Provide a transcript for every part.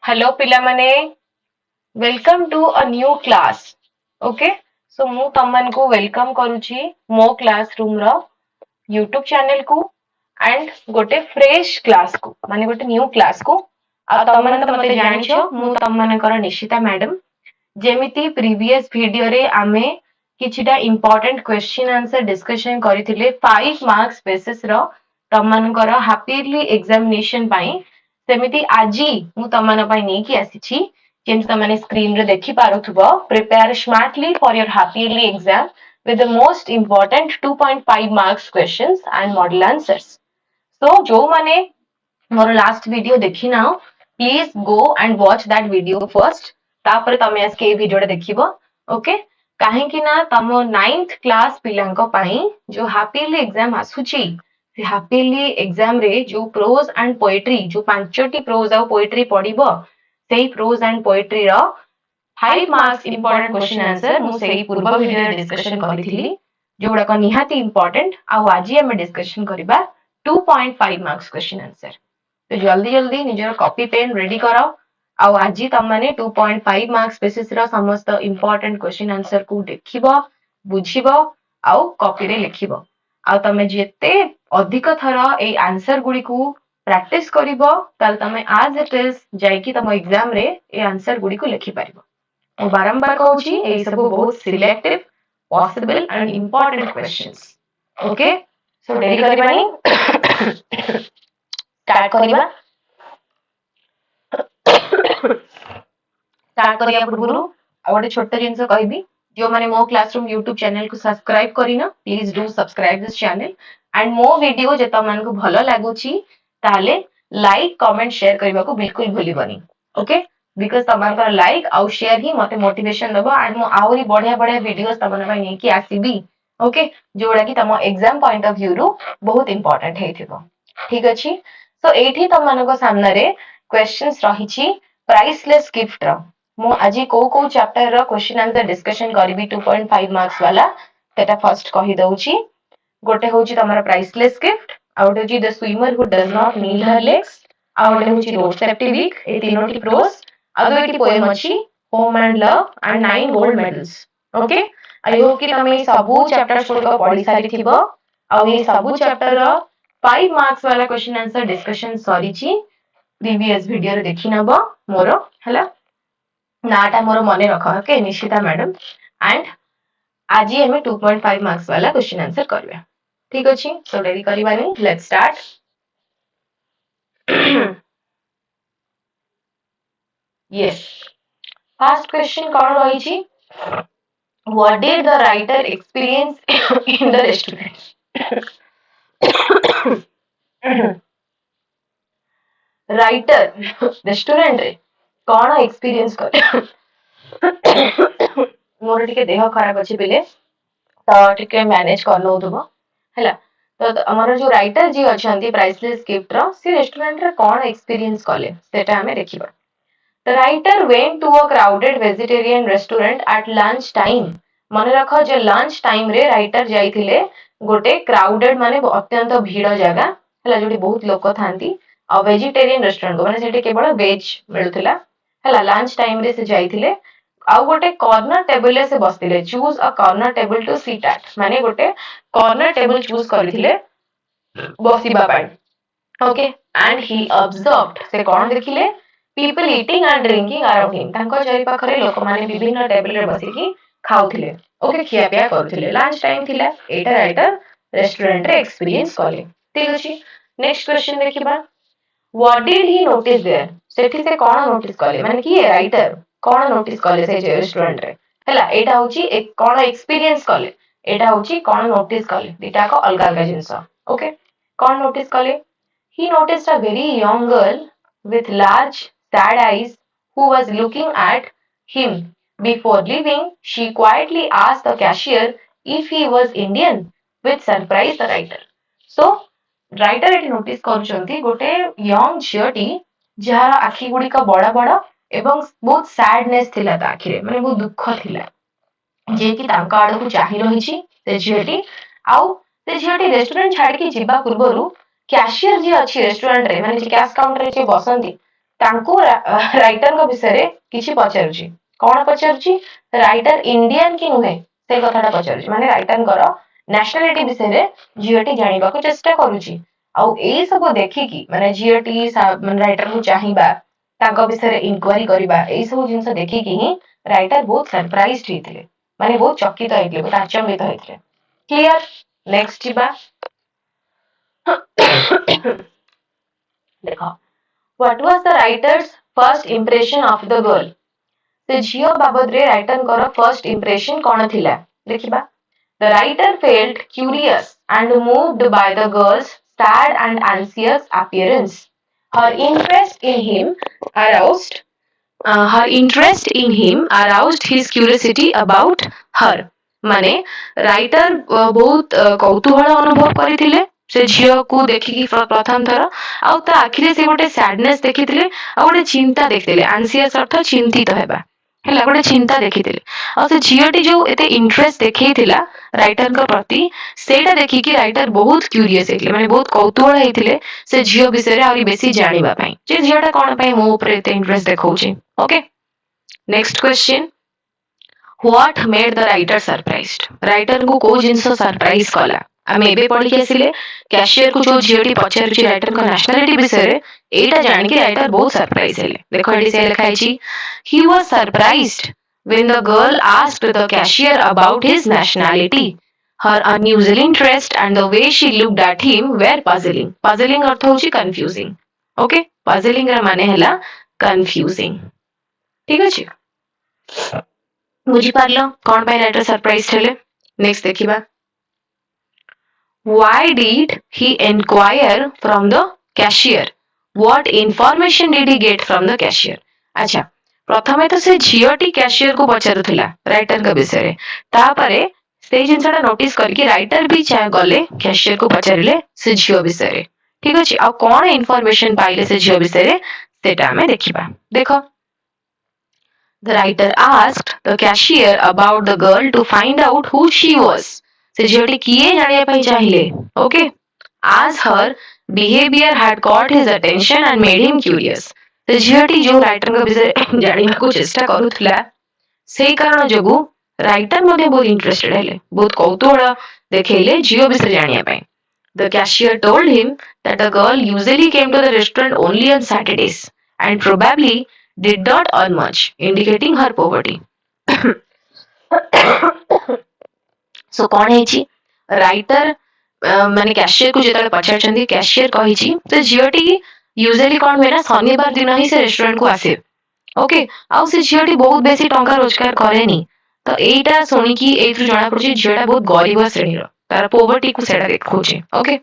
Hello पिला माने welcome to a new class okay so मु तमन को वेलकम करूची मो क्लासरूम रो यूट्यूब चैनल को एंड गोटे फ्रेश क्लास को माने गोटे न्यू क्लास को आ तमन तो मते जानिछो मु तमनकर निशिता मैडम जेमिति प्रीवियस वीडियो रे आमे किछिटा इंपोर्टेंट क्वेश्चन आंसर डिस्कशन करिथिले 5 मार्क्स बेसिस रो तमनकर हैप्पीली एग्जामिनेशन पाई सेमिति आजी मु तमन पाई नै कि आसीछि जेमति तमने स्क्रीन रे देखि पारुथबो prepare smartly for your happily exam with the most important 2.5 marks questions and model answers. So जो माने मोर लास्ट वीडियो देखी ना please go and watch that video first तापर तमे आज के वीडियो देखिबो ओके काहे कि ना तम 9th क्लास पिलांको पाई जो हैप्पीली एग्जाम आसुची से हैप्पीली एग्जाम रे जो प्रोज एंड पोएट्री जो पांचटी प्रोज आ पोएट्री पढिबो सेही प्रोज एंड पोएट्री रो 5 मार्क्स इंपोर्टेंट क्वेश्चन आंसर मु सेही पूर्व वीडियो रे डिस्कशन करिथिली जोडा को निहाती इंपोर्टेंट आ आज हम डिस्कशन करिबा 2.5 मार्क्स क्वेश्चन आंसर तो जल्दी जल्दी निजर कॉपी पेन रेडी करो आउ आज तुम माने 2.5 मार्क्स बेसिस रो समस्त इंपोर्टेंट क्वेश्चन आंसर को देखिबो बुझिबो आउ कॉपी रे लिखिबो आउ तमे जेते अधिक थर ए आंसर गुडी को प्रैक्टिस करिबो ताल तमे आज इट इज जाई कि तम एग्जाम रे ए आंसर गुडी को लिखि पारिबो ओ बारंबार कहूची ए सब बहुत selective possible and important questions okay so डेरी करिबानी स्टार्ट करिबा स्टार्ट करिया पूर्व आ गोटे छोट जिनस कहबी जो माने मो क्लासरूम यूट्यूब चैनल को सब्सक्राइब करिना please do subscribe this channel and मो वीडियो जे तमन को भलो लागुची ताले लाइक कमेंट शेयर करबा को बिल्कुल भूलिबनी ओके बिकॉज़ तमन का लाइक आउ शेयर ही मते मोटिवेशन दबो एंड मो आउरी बढ़िया बढ़िया वीडियोस तमन पई नै कि आसीबी ओके जोडा कि तम एग्जाम पॉइंट ऑफ व्यू रो बहुत इंपोर्टेंट हेथिबो ठीक अछि सो एठी तमन को सामने रे क्वेश्चंस रहिछि प्राइसलेस गिफ्ट रो मु आजी को चैप्टर रो क्वेश्चन आंसर डिस्कशन करबी 2.5 मार्क्स वाला तेटा फर्स्ट कहि दउची गोटे होची तमरा प्राइसलेस गिफ्ट आ गोटे होची the swimmer who does not need her legs आ गोटे होची रोड सेफ्टी वीक ए तीनोटी प्रोस आ दुईटी पोएम अछि home and love and 9 gold medals okay I hope कि तमे सबु चैप्टर्स को पढी सारी थिबो आ ए सबु चैप्टर रो 5 मार्क्स वाला क्वेश्चन आंसर डिस्कशन सरीची प्रीवियस वीडियो रे देखि नबो मोरो हला नाटा मोर मने रख ओके निशिता मैडम एंड आज हमें 2.5 मार्क्स वाला क्वेश्चन आंसर करबे ठीक अछि सो डेरी करिबानी let's start yes first question कौन रही छी what did the writer experience in the restaurant writer restaurant रे कौन एक्सपीरियंस कर मोर टिके देह खराब अछि बिले तो टिके मैनेज कर नउथबो हैला तो हमर जो राइटर जी अछंती प्राइसलेस गिफ्ट रो से रेस्टोरेंट रे कौन एक्सपीरियंस कले सेटा हमें देखिबा the writer went to a crowded vegetarian restaurant at lunch time मने रख जे लंच टाइम रे राइटर जाइथिले गोटे क्राउडेड माने अत्यंत भीड़ जगह हैला जोटी बहुत लोक थांती आ वेजिटेरियन रेस्टोरेंट को माने सेठी केवल वेज मिलुथिला हैला लंच टाइम रे से जाइथिले आउ गोटे कॉर्नर टेबल रे से बसतिले choose a corner table to sit at माने गोटे कॉर्नर टेबल चूज करथिले बसिबा पाई ओके एंड ही ऑब्जर्व्ड से कोन देखिले people eating and drinking around him तांको चारि पाखरे लोक माने विभिन्न टेबल रे बसिकी खाउथिले ओके खिया पिया करथिले लंच टाइम थिला एटा राइटर रेस्टोरेंट रे एक्सपीरियंस कले ठीक अछि नेक्स्ट क्वेश्चन देखिबा what did he notice there सेठी से कोन नोटिस कले माने कि राइटर कोन नोटिस कले से रेस्टोरेंट रे हला एटा होची एक कोन एक्सपीरियंस कले एटा होची कोन नोटिस कले दिटा को अलगा अलगा जिंस ओके कोन नोटिस कले he noticed a very young girl with large sad eyes who was looking at him before leaving she quietly asked the cashier if he was Indian which surprised the writer so writer एटी notice करूछंती गोटे young झियोटी जहार आखि गुडी का बड़ा बड़ा एवं बहुत सैडनेस थिला ता आखिरे माने बहुत दुख थिला जे कि तांका आड़ को चाहि रहिछि से झियोटी आउ से झियोटी रेस्टोरेंट छाड़ के जिबा पूर्वरु कैशियर जी अच्छी रेस्टोरेंट रे माने कैश काउंटर रे बसंती तांको राइटर को विषय रे किछि पचारुची कोन पचारुची राइटर इंडियन कि नुहे से कथाटा पचारुची माने राइटर कर नेशनलिटी विषय रे झियोटी जानिबा को चेष्टा करूची आउ एई सब देखिकी माने झियोटी माने राइटर को चाहिबा तांको विषय रे इंक्वायरी करबा एई सब जिंस देखिकी ही राइटर बहुत सरप्राइज्ड हिथिले माने बहुत चकित होइतले बहुत आचंबित होइतले क्लियर नेक्स्ट जीबा देखो what was the writers first impression of the girl से झियो बाबद रे राइटर कर फर्स्ट इंप्रेशन कोन थिला देखिबा the writer felt curious and moved by the girls sad and anxious appearance her interest in him aroused her interest in him aroused his curiosity about her माने writer बहुत कौतूहल अनुभव करथिले से झियो को देखिकी प्रथम थर आउ ता आखिरे से गोटे सैडनेस देखिथिले आ गोटे चिंता देखिथिले एंशियस अर्थ चिंतित हेबा ହେଲା ଗୋଟେ ଚିନ୍ତା ଦେଖିଥିଲେ ଆଉ ସେ ଝିଅଟି ଯୋଉ ଏତେ ଇଣ୍ଟରେଷ୍ଟ ଦେଖେଇଥିଲା ରାଇଟରଙ୍କ ପ୍ରତି ସେଇଟା ଦେଖିକି ରାଇଟର ବହୁତ କ୍ୟୁରିୟସ୍ ହେଇଥିଲେ ମାନେ ବହୁତ କୌତୂହଳ ହେଇଥିଲେ ସେ ଝିଅ ବିଷୟରେ ଆହୁରି ବେଶୀ ଜାଣିବା ପାଇଁ ଯେ ଝିଅଟା କଣ ପାଇଁ ମୋ ଉପରେ ଏତେ ଇଣ୍ଟରେଷ୍ଟ ଦେଖଉଛି okay next question What made the writer surprised? Writer को कोई जिंस सरप्राइज कला आमे एबे पढ़ी के आसिले कैशियर को जो झियोटी पचारुची राइटर को नेशनलिटी विषय रे एटा जान के राइटर बहुत सरप्राइज हेले देखो एडी से लिखा छी he was surprised when the girl asked the cashier about his nationality her unusual interest and the way she looked at him were puzzling अर्थ होची confusing ओके puzzling रा माने हला confusing ठीक अछि बुझी पारलो कौन पाई राइटर सरप्राइज हेले नेक्स्ट देखिबा why did he inquire from the cashier what information did he get from the cashier अच्छा प्रथमे तो से झियोटी कैशियर को पचारुथिला राइटर का विषय रे तापरे से जिंसटा नोटिस करके राइटर भी गले कैशियर को पचारिले से झियो विषय रे ठीक अछि आ कोन इंफॉर्मेशन पाइले से झियो विषय रे सेटा हमें देखिबा देखो The writer asked the cashier about the girl to find out who she was. से झियोटी किए जानिया पई चाहिले okay as her behavior had caught his attention and made him curious से झियोटी जो राइटर का विषय जानिया को चेष्टा करूथला सेही कारण जोगु राइटर मध्ये बहुत इंटरेस्टेड हेले बहुत कौतूहल देखेले झियो विषय जानिया पई The cashier told him that the girl usually came to the restaurant only on Saturdays and probably did not earn much, indicating her poverty. So कौन है जी राइटर माने कैशियर को जेतले पछारछंदी कैशियर कहि छी तो झियोटी यूजुअली कोन होय ना शनिवार दिन ही से रेस्टोरेंट को आसे ओके आउ से झियोटी बहुत बेसी टंका रोजगार करेनी तो एटा सुनी की एथु जणा पड़छि झियोटा बहुत गरीब श्रेणी रो तार पोवर्टी को सेडा देखौछि okay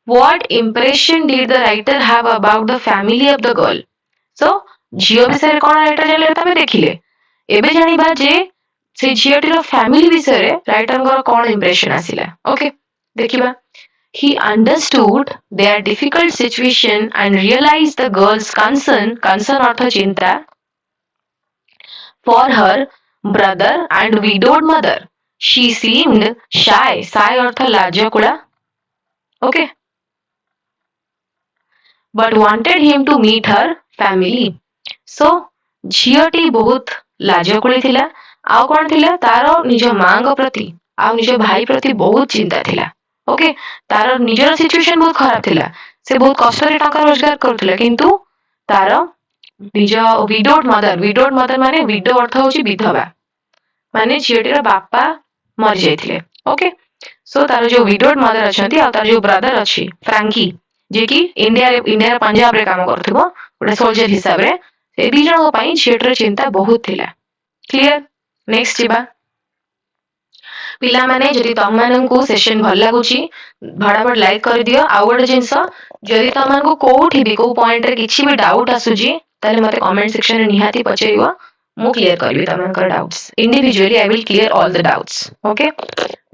What impression did the writer have about the family of the girl? So झियो विषय कोन राइटर जाले तमे देखिले एबे जानिबा जे से झियोटीर फैमिली विषय रे राइटर को कोन इंप्रेशन आसिला ओके देखिबा he understood their difficult situation and realized the girl's concern अर्थ चिंता for her brother and widowed mother she seemed shy earth लाजकुला okay but wanted him to meet her family सो झियोटी बहुत लाजकुली थिला आउ कोन थिला तारो निज मांग प्रति आउ निज भाई प्रति बहुत चिंता थिला ओके तारो निजर सिचुएशन बहुत खराब थिला से बहुत कष्ट रे टका रोजगार करथिला किंतु तारो निज विडोड मदर माने विडो अर्थ होची विधवा माने झियोटीर बापा मर जायथिले ओके सो तारो जो विडोड मदर अछंती आ तार जो ब्रदर अछि फ्रैंकी जे कि इंडिया पंजाब रे काम करथबो ओडे सोल्जर हिसाब रे से दी जण पाई झियोटीर चिंता बहुत थिला क्लियर नेक्स्ट जीबा पिला माने जदि तम माननकु सेशन भल लागुची भड़ाभड़ लाइक कर दियो आ गोटे जिंस जदि तम मानकु कोठी भी को पॉइंट रे किछि भी डाउट आसुची ताले मते कमेंट सेक्शन रे निहाती पचेइबो मु क्लियर करबी तमनकर doubts individually I will clear all the doubts okay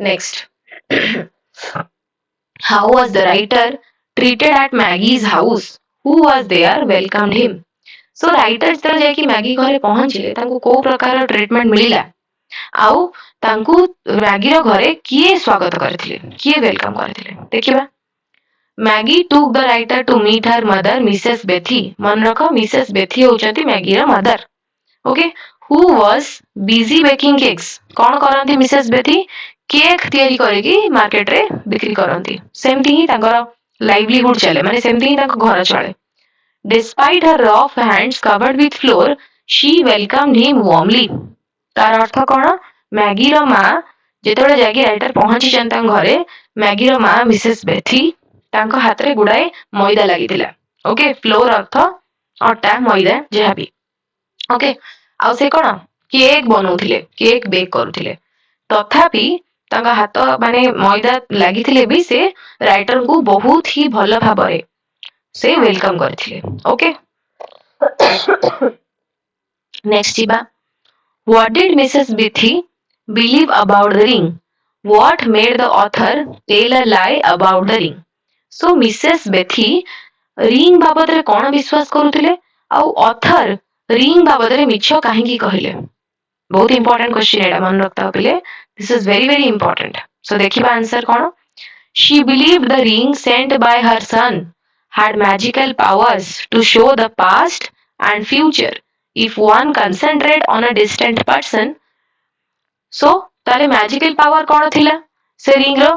next how was the writer treated at Maggie's house who was there welcomed him so writer जतले जाय कि मैगी घरे पहुंचले तांको को प्रकार ट्रीटमेंट मिलिला आउ तांको मैगी रो घरे किए स्वागत करथिले किए वेलकम करथिले देखिबा Maggie took the writer to meet her mother Mrs Bethy मन रख मिसेस बेथी होचंती मैगी रा mother okay who was busy baking cakes कौन करंती मिसेस बेथी केक तैयारी करके मार्केट रे बिक्री करंती सेमती ही तांकर लाइवलीहुड चले माने सेमती ही तांको घर चले despite her rough hands covered with floor she welcomed him warmly तार अर्थ कौन मैगी रो मां जेतोळे जाके राइटर पहुंची चंता घरे मैगी रो मां मिसेस बेथी तांको हाथ रे गुडाए मैदा लागितिला ओके फ्लोर अर्थ अटा मैदा जहा भी ओके आ से कोन केक बनौथिले केक बेक करूथिले तथापि तांका हाथ माने मैदा लागिथिले भी से राइटर को बहुत ही भल भाबरे से वेलकम करथिले ओके नेक्स्ट जीबा what did Mrs Betty believe about the ring what made the author tell a lie about the ring so Mrs Betty ring बाबद रे कोन विश्वास करूथिले आ ऑथर रिंग बाबद रे मिछ काहेकी कहिले बहुत इंपोर्टेंट क्वेश्चन एटा मन रखता पिले this is very very important so देखिबा आंसर कोन she believed the ring sent by her son had magical powers to show the past and future if one concentrate on a distant person so ताले magical power कोन थिला से ring रो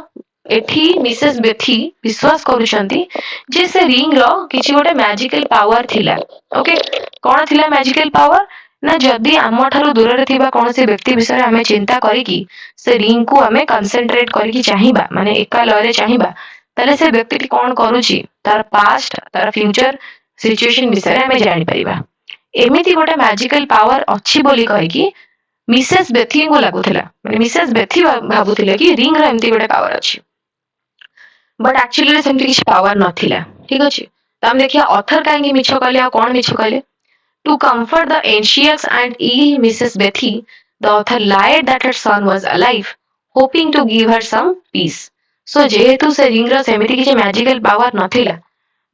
एठी Mrs Bethy विश्वास करूछंती जे से ring रो किछि गोटे magical power थिला okay कोन थिला मैजिकल पावर ना जदी आम ठारू दूर रे थिबा कोन से व्यक्ति विषय हमें चिंता करी कि से रिंग को हमें कंसंट्रेट करी कि चाहिबा माने एका लरे चाहिबा ताले से व्यक्ति कोन करूची तार पास्ट तार फ्यूचर सिचुएशन विषय हमें जानि परिबा एमिति गोटे मैजिकल पावर अछि बोली कहि कि मिसेस बेथी को लागुथिला माने मिसेस बेथी भाबुथिले कि रिंग रो एमिति गोटे पावर अछि बट एक्चुअली रे सेमति किछ पावर नथिला ठीक अछि त हम देखिया ऑथर काहेकि मिछ कहले आ कोन मिछ कहले to comfort the anxious and ill Mrs Betty the author lied that her son was alive hoping to give her some peace so जेहेतु से रिंग रो सेमति किछ मैजिकल पावर नथिला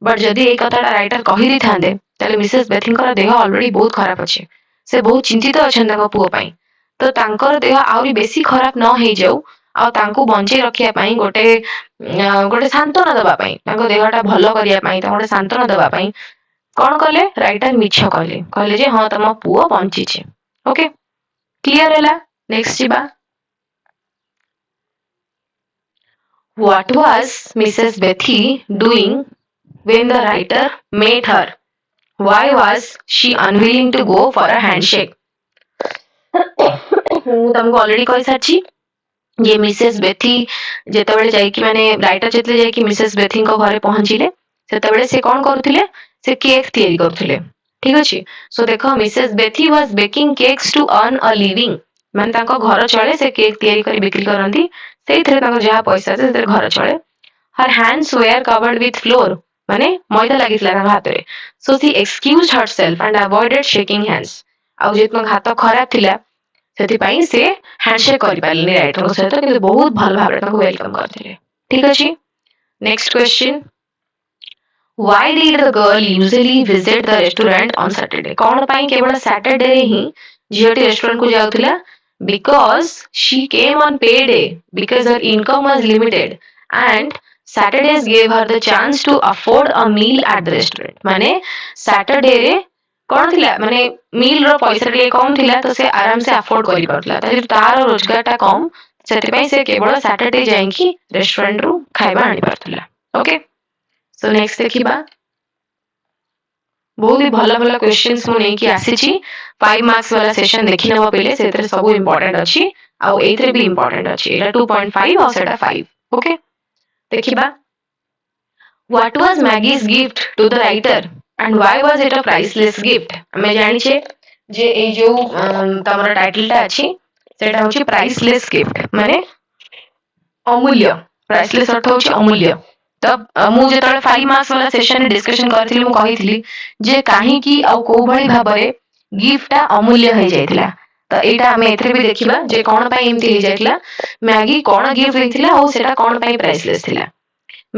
बट जदी ए कथाटा राइटर कहि दी थांदे ताले मिसेस बेथींकर देह ऑलरेडी बहुत खराब अछि से बहुत चिंतित अछन ताको पुओ पई तो तांकर देह आउरी बेसी खराब न हे जाऊ आ तांको बंचे रखिया पई गोटे गोटे सांत्वना दबा पई तांको देहटा भलो करिया पई तांको सांत्वना दबा पई कोन कहले राइटर मिछ कहले कहले जे हां तम पुओ बंची छे ओके क्लियर हैला नेक्स्ट जीबा what was Mrs Betty doing when the writer met her why was she unwilling to go for a handshake ମୁଁ ତମକୁ ऑलरेडी कहि साची जे मिसेस बेथी जेतेबेले जाई कि माने राइटर जेतेले जाई कि मिसेस बेथी को घरे पहुंचीले सेतेबेले से कोन करथिले से केक तैयारी करथिले ठीक अछि सो देखो Mrs Bethy was baking cakes to earn a living माने तांको घर चले से केक तैयारी करी बिक्री करंती सेइथरे तांको जहा पैसा से सेते घर चले her hands were covered with flour माने मैदा लागितला तांको हाथ रे so she excused herself and avoided shaking hands आ जेतन हाथ खराब थिला सेति पई से हैंडशेक करि पारली राइटर को सहित कि बहुत भल भाबरे ताको वेलकम करथिले ठीक अछि next question why did the girl usually visit the restaurant on Saturday कोन पई केवल सैटरडे रे ही झियोटी रेस्टोरेंट को जाउथिला because she came on pay day because her income was limited and Saturdays gave her the chance to afford a meal at the restaurant. माने Saturday रे कोन थिला माने मील रो पैसा रे कम थिला तो से आराम से अफोर्ड करि परथला तार तार रोजगारटा कम सेति पई से केवल सैटरडे जाई कि रेस्टोरेंट रो खाइबा आनि परथला ओके सो नेक्स्ट देखिबा बहुत ही भला भला क्वेश्चंस मु नै कि आसी छी 5 मार्क्स वाला सेशन देखि नबा पहिले सेतरे सब इंपोर्टेंट अछि आ एथरे भी इंपोर्टेंट अछि एटा 2.5 और सेटा 5 ओके देखिबा what was Maggie's gift to the writer and why was it a priceless gift हमें जानि छे जे ए जो तमरा टाइटलटा अछि सेटा होछि प्राइसलेस गिफ्ट माने अमूल्य प्राइसलेस अर्थ होछि अमूल्य तब मु जेतले 5 मार्क्स वाला सेशन रे डिस्कशन करथिली मु कहिथिली जे काहे की आ को भली भाबरे गिफ्टटा अमूल्य हे जायतिला तो एटा हमें एथरे भी देखिबा जे कोन पई एमती हे जायतिला मैगी कोन गिफ्ट देथिला ओ सेटा कोन पई प्राइसलेस थिला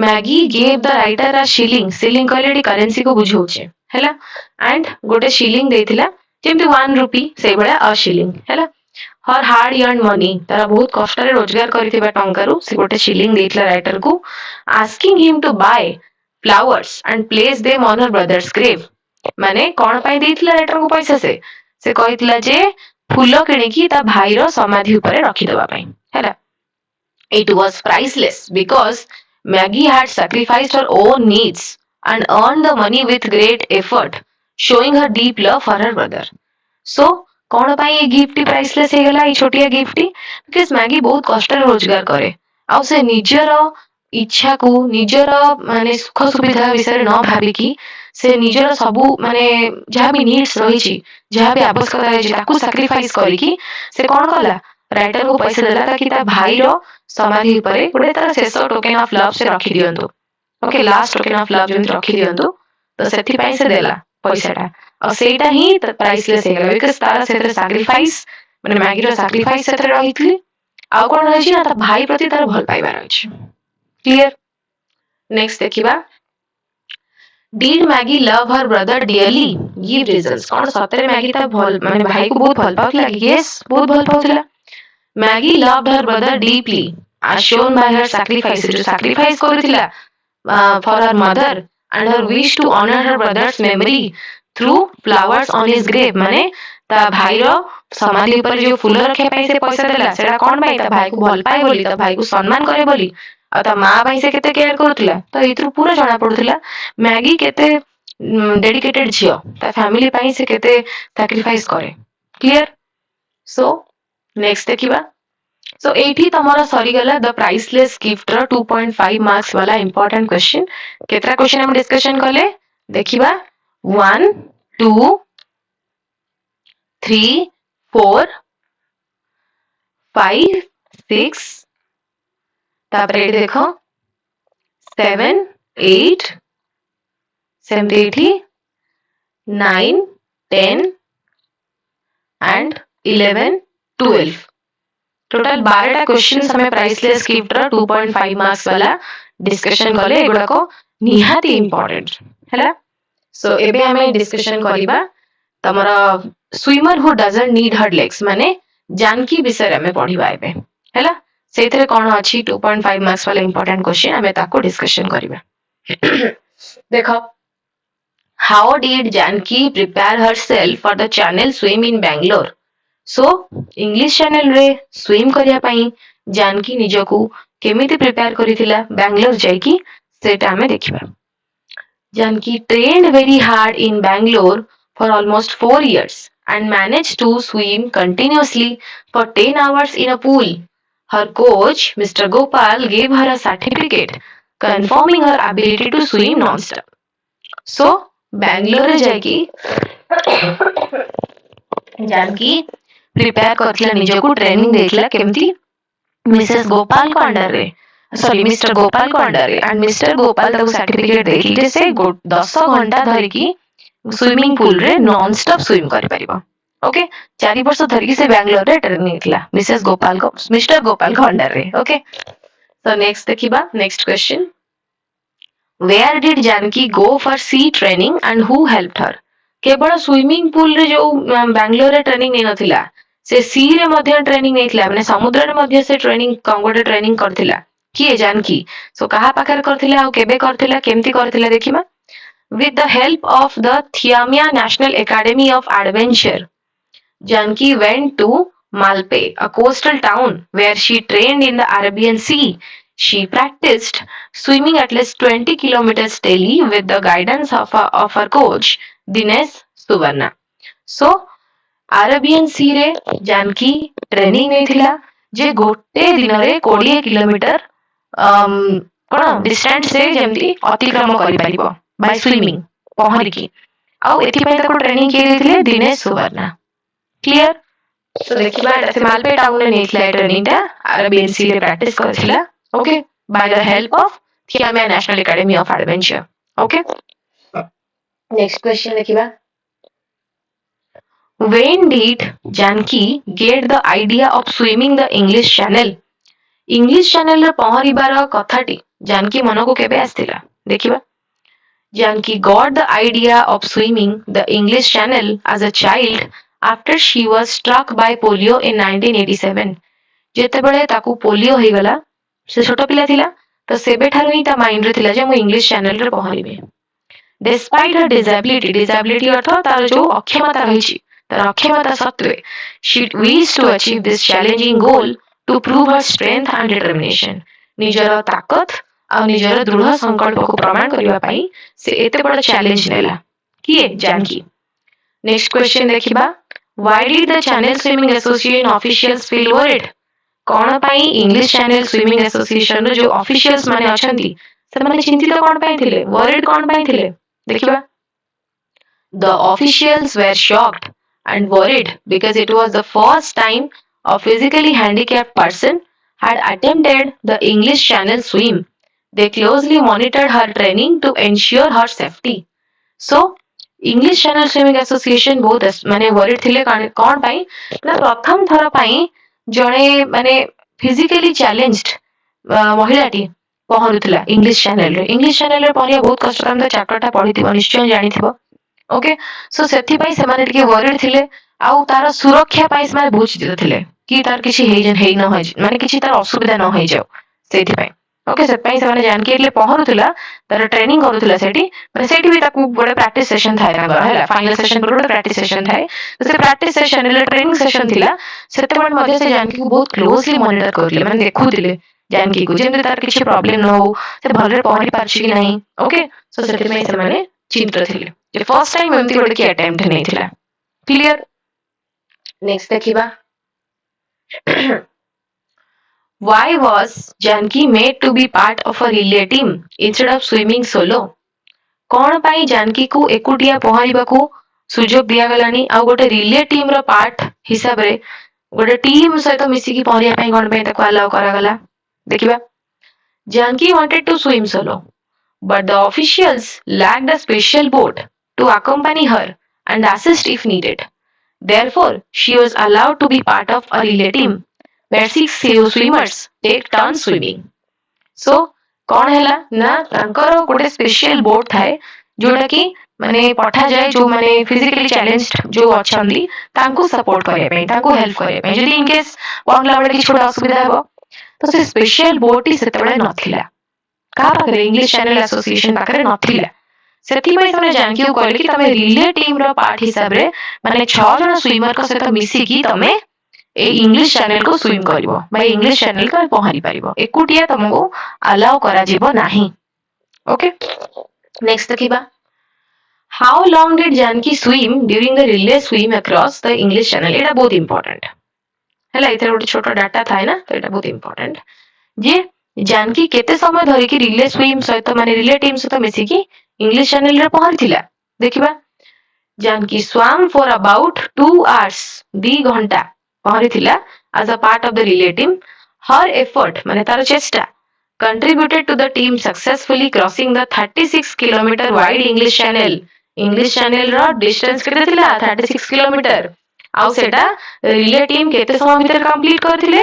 Maggie gave the writer a shilling shilling कहले करेंसी को बुझौछे हैला एंड गोटे शिलिंग देथिला जेमति 1 रुपी से बडा अ शिलिंग हैला हर हार्ड अर्न मनी तार बहुत कष्ट रोजगार करथिबा टंकारु से गोटे शिलिंग देइतला राइटर को asking him to buy flowers and place them on her brother's grave माने कोन पई देइतला राइटर को पैसा से कहितला जे फूल किणिकी ता भाईर समाधि ऊपर रखी दबा पई हैला It was priceless because Maggie had sacrificed her own needs and earned the money with great effort, showing her deep love for her brother. So, कौन पाई ये गिफ्ट प्राइसलेस हे गला ये छोटिया गिफ्ट बिकॉज मैगी बहुत कष्ट रोजगार करे आउ से निजर इच्छा को निजर माने सुख सुविधा विषय न भाबिकी से निजर सबु माने जहाँ भी नीड्स रही जहाँ भी आवश्यकता रही ताकू सैक्रिफाइस करिकी से कौन कला राइटर को पैसा देला ताकि ता भाई रो समाधि ऊपर गोटे तार शेष टोकेन ऑफ लव से रखी दियंतु okay last token of love जेमति रखी दियंतु तो सेथि पई से देला पैसाटा और सेटा ही प्राइसलेस हे गला बिकॉज़ तारा सेते सैक्रिफाइस माने मैगी रो सैक्रिफाइस सेते रहितली आ कोन रहिछि ना ता भाई प्रति तार भल पाइबा रहिछि क्लियर नेक्स्ट देखिबा Did Maggie love her brother dearly? Give reasons. कौन सतरे मैगी ता भल माने भाई को बहुत भल पाउतला यस बहुत भल पाउतला Maggie loved her brother deeply as shown by her sacrifice जो sacrifice करथिला for her mother and her wish to honor her brother's memory through flowers on his grave माने ता भाई रो समाधि ऊपर जो फूल रखे पई से पैसा देला सेटा कोन भाई ता भाई को भल पाए बोली ता भाई को सम्मान करे बोली आ ता मां भाई से केते केयर करथिला तो इतरु पूरा जाना पड़थिला मैगी केते डेडिकेटेड छियो ता फैमिली पई से केते सैक्रिफाइस करे क्लियर सो नेक्स्ट देखिबा सो एठी तमरा सरी गला द प्राइसलेस गिफ्ट रो 2.5 मार्क्स वाला इंपोर्टेंट क्वेश्चन केतरा क्वेश्चन हम डिस्कशन करले देखिबा 1 2 3 4 5 6 तापर एठी देखो 7 8 सेमती एठी 9 10 एंड 11 12 टोटल 12टा क्वेश्चन हमें प्राइसलेस गिफ्ट रो 2.5 मार्क्स वाला डिस्कशन करले एगुडा को निहाती इंपोर्टेंट हैला सो एबे हमें डिस्कशन करिबा तमरा swimmer who doesn't need her legs माने जानकी विषय हमें पढिबा एबे हैला सेथरे कोन अछि 2.5 मार्क्स वाला इंपोर्टेंट क्वेश्चन हमें ताको डिस्कशन करिबा देखो how did Janaki prepare herself for the channel swim in Bangalore so English Channel रे स्विम करिया पई जानकी निजको केमिति प्रिपेयर करिथिला बेंगलोर जाईकी सेटा हमें देखिबा Janaki trained very hard in Bangalore for almost 4 years and managed to swim continuously for 10 hours in a pool. Her coach, Mr. Gopal, gave her a certificate confirming her ability to swim non-stop. So, Bangalore जाएगी Janaki prepare करथिला निजको training देथिला केमती Mrs Gopal को under रे sorry mister Gopal को under रे and mister Gopal ताको certificate देखि जे से 10 घंटा धरि की स्विमिंग पूल रे नॉन स्टॉप स्विम कर परिबो ओके 4 वर्ष धरि से बेंगलोर रे ट्रेनिंग देथिला मिसेस गोपाल को मिस्टर गोपाल को अंडर रे ओके सो नेक्स्ट देखिबा next question where did Janaki go for sea training and who helped her केवल स्विमिंग पूल रे जो बेंगलोर रे ट्रेनिंग नै नथिला से सी रे मध्य ट्रेनिंग नैथिला माने समुद्र रे मध्य से ट्रेनिंग कंगोटे ट्रेनिंग करथिला किए जानकी सो कहा पाकर करथिला आ केबे करथिला केमती करथिला देखिबा with the help of the Thiamia National Academy of Adventure Janki went to Malpe a coastal town where she trained in the Arabian Sea she practiced swimming at least 20 kilometers daily with the guidance of her coach Dinesh Suvarna so Arabian Sea रे Janaki training नैथिला जे गोटे दिन रे 20 kilometre कोन distance से जेमती अतिक्रम करि परिबो bye swimming पहरिकी आउ एथि पय ताको ट्रेनिंग के देथिले दिनेश सुवर्णा क्लियर सो देखिबा से मालपे टाउन रे नैथिला ट्रेनिंग ता अरबियन सी रे प्रैक्टिस करथिला okay by the help of थियामिया National Academy of Adventure okay next question देखिबा When did Janki get the idea of swimming the English Channel? English Channel रे पहरिबार कथाटी जानकी मन को केबे आस्तिला देखिबा Janki got the idea of swimming the English Channel as a child after she was struck by polio in 1987. ଯେତେବେଳେ ତାକୁ polio ହେଇଗଲା, ସେ ଛୋଟ ପିଲା ଥିଲା, ତ ସେବେଠାରୁ ହିଁ ତା ମାଇଣ୍ଡରେ ଥିଲା ଯେ ମୁଁ ଇଂଲିଶ ଚ୍ୟାନେଲରେ ପହଁରିବି। Despite her disability ଅର୍ଥ ତାର ଯୋଉ ଅକ୍ଷମତା ରହିଛି, ତାର ଅକ୍ଷମତା ସତ୍ତ୍ୱେ she wished to achieve this challenging goal to prove her strength and determination. ନିଜର ତାକତ ଆଉ ନିଜର ଦୃଢ ସଂକଳ୍ପକୁ ପ୍ରମାଣ କରିବା ପାଇଁ ସେ ଏତେ ବଡ଼ ଚ୍ୟାଲେଞ୍ଜ ନେଲା। କିଏ? ଜାନକୀ। ନେକ୍ସଟ କ୍ୱେଶ୍ଚନ ଦେଖିବା, why did the Channel Swimming Association officials feel worried? କଣ ପାଇଁ ଇଂଲିଶ ଚ୍ୟାନେଲ ସୁଇମିଂ ଆସୋସିଏସନର ଯୋଉ ଅଫିସିଆଲ୍ସ ମାନେ ଅଛନ୍ତି ସେମାନେ ଚିନ୍ତିତ କଣ ପାଇଁ ଥିଲେ? worried କଣ ପାଇଁ ଥିଲେ? ଦେଖିବା, the officials were shocked and worried because it was the first time a physically handicapped person had attempted the English Channel swim. They closely monitored her training to ensure her safety. So, English Channel Swimming Association ବହୁତ ମାନେ worried ଥିଲେ କଣ ପାଇଁ ନା ପ୍ରଥମ ଥର ପାଇଁ ଜଣେ ମାନେ ଫିଜିକାଲି ଚ୍ୟାଲେଞ୍ଜଡ ମହିଳାଟି ପହଁରୁଥିଲା ଇଂଲିଶ ଚ୍ୟାନେଲରେ। ଇଂଲିଶ ଚ୍ୟାନେଲରେ ପହଁରିବା ବହୁତ କଷ୍ଟ, ତମେ ତ ଚାପ୍ଟରଟା ପଢିଥିବ, ନିଶ୍ଚୟ ଜାଣିଥିବ। ଓକେ, ସୋ ସେଥିପାଇଁ ସେମାନେ ଟିକେ ୱରିଡ ଥିଲେ ଆଉ ତାର ସୁରକ୍ଷା ପାଇଁ ସେମାନେ ବହୁତ ଚିନ୍ତିତ ଥିଲେ କି ତାର କିଛି ହେଇ ନ ହେଇଛି, ମାନେ କିଛି ତାର ଅସୁବିଧା ନ ହେଇଯାଉ ସେଇଥିପାଇଁ। ଓକେ, ସେଥିପାଇଁ ସେମାନେ ଜାନକୀ ଯେତେବେଳେ ପହଁରୁଥିଲା ତାର ଟ୍ରେନିଂ କରୁଥିଲା ସେଠି, ମାନେ ସେଇଠି ବି ତାକୁ ଗୋଟେ ପ୍ରାକ୍ଟିସ ସେସନ ଥାଏ ତାଙ୍କର, ହେଲା ଫାଇନାଲ ସେସନ ପରେ ଗୋଟେ ପ୍ରାକ୍ଟିସ ସେସନ ଥାଏ। ସେ ପ୍ରାକ୍ଟିସ ସେସନ ରେ ଟ୍ରେନିଂ ସେସନ ଥିଲା, ସେତେବେଳେ ମଧ୍ୟ ସେ ଜାନକୀକୁ ବହୁତ କ୍ଲୋଜଲି ମନିଟର କରୁଥିଲେ, ମାନେ ଦେଖୁଥିଲେ ଜାନକୀକୁ ଯେମିତି ତାର କିଛି ପ୍ରୋବ୍ଲେମ ନ ହଉ, ସେ ଭଲରେ ପହଁରି ପାରୁଛି କି ନାହିଁ। ଓକେ, ସୋ ସେଥିପାଇଁ ସେମାନେ ଚିନ୍ତିତ ଥିଲେ ଯେ ଫର୍ଷ୍ଟ ଟାଇମ ଏମିତି ଗୋଟେ କି ଆଟେମ୍ପ୍ଟ ନେଇଥିଲା। କ୍ଲିୟର? ନେକ୍ସଟ ଦେଖିବା, why was Janki made to be part of a relay team instead of swimming solo? କଣ ପାଇଁ ଜାନକୀକୁ ଏକୁଟିଆ ପହଁରିବାକୁ ସୁଯୋଗ ଦିଆଗଲାନି ଆଉ ଗୋଟେ ରିଲେ ଟିମର ପାର୍ଟ ହିସାବରେ ଗୋଟେ ଟିମ ସହିତ ମିଶିକି ପହଁରିବା ପାଇଁ କଣ ପାଇଁ ତାକୁ ଆଲାଉ କରାଗଲା? ଦେଖିବା, Janki wanted to swim solo, but the officials lacked a special boat to accompany her and assist if needed. Therefore, she was allowed to be part of a relay team where 6 swimmers take turns swimming. So, କଣ ହେଲା ନା ତାଙ୍କର ଗୋଟେ special boat ଥାଏ ଯୋଉଟା କି ମାନେ ପଠାଯାଏ ଯୋଉମାନେ ଫିଜିକାଲି ଚ୍ୟାଲେଞ୍ଜଡ ଯୋଉ ଅଛନ୍ତି ତାଙ୍କୁ ସପୋର୍ଟ କରିବା ପାଇଁ, ତାଙ୍କୁ ହେଲ୍ପ କରିବା ପାଇଁ, ଯଦି ଇନକେସ ପହଁରିଲା ବେଳେ କିଛି ଗୋଟେ ଅସୁବିଧା ହେବ ତ ସେ ସ୍ପେଶିଆଲ ବୋଟଟି ସେତେବେଳେ ନଥିଲା। କାହା ପାଖରେ? ଇଂଲିଶ ଚ୍ୟାନେଲ ଆସୋସିଏସନ ପାଖରେ ନଥିଲା। ସେଥିପାଇଁ ସେମାନେ ଜାନକୀକୁ କହିଲେ କି ତମେ ରିଲେ ଟିମର ପାର୍ଟ ହିସାବରେ ମାନେ 6 ଜଣ ସ୍ୱିମରଙ୍କ ସହିତ ମିଶିକି ତମେ ଏଇ ଇଂଲିଶ ଚ୍ୟାନେଲକୁ ସ୍ୱିମ କରିବ ବା ଇଂଲିଶ ଚ୍ୟାନେଲ ତମେ ପହଁରି ପାରିବ, ଏକୁଟିଆ ତମକୁ ଆଲାଉ କରାଯିବ ନାହିଁ। ଓକେ, ନେକ୍ସଟ ଦେଖିବା, how long did Janki swim during the relay swim across the English Channel? ଏଇଟା ବହୁତ ଇମ୍ପୋର୍ଟାଣ୍ଟ ହେଲା, ଏଥିରେ ଗୋଟେ ଛୋଟ ଡାଟା ଥାଏ ନା, ତ ଏଇଟା ବହୁତ ଇମ୍ପୋର୍ଟାଣ୍ଟ ଯେ ଜାନକୀ କେତେ ସମୟ ଧରିକି ରିଲେ ସ୍ୱିମ ସହିତ ମାନେ ରିଲେ ଟିମ ସହିତ ମିଶିକି ଇଂଲିଶ ଚ୍ୟାନେଲରେ ପହଁରିଥିଲା। ଦେଖିବା, Janaki swam for about 2 hours, 2 ଘଣ୍ଟା ପହଁରିଥିଲା as a part of the relay team. Her effort ମାନେ ତାର ଚେଷ୍ଟା contributed to the team successfully crossing the 36 kilometer wide English Channel. English Channel ର ଡିଷ୍ଟାନ୍ସ କେତେ ଥିଲା? 36 କିଲୋମିଟର। ଆଉ ସେଟା ରିଲେ ଟିମ୍ କେତେ ସମୟ ଭିତରେ କମ୍ପ୍ଲିଟ କରିଥିଲେ?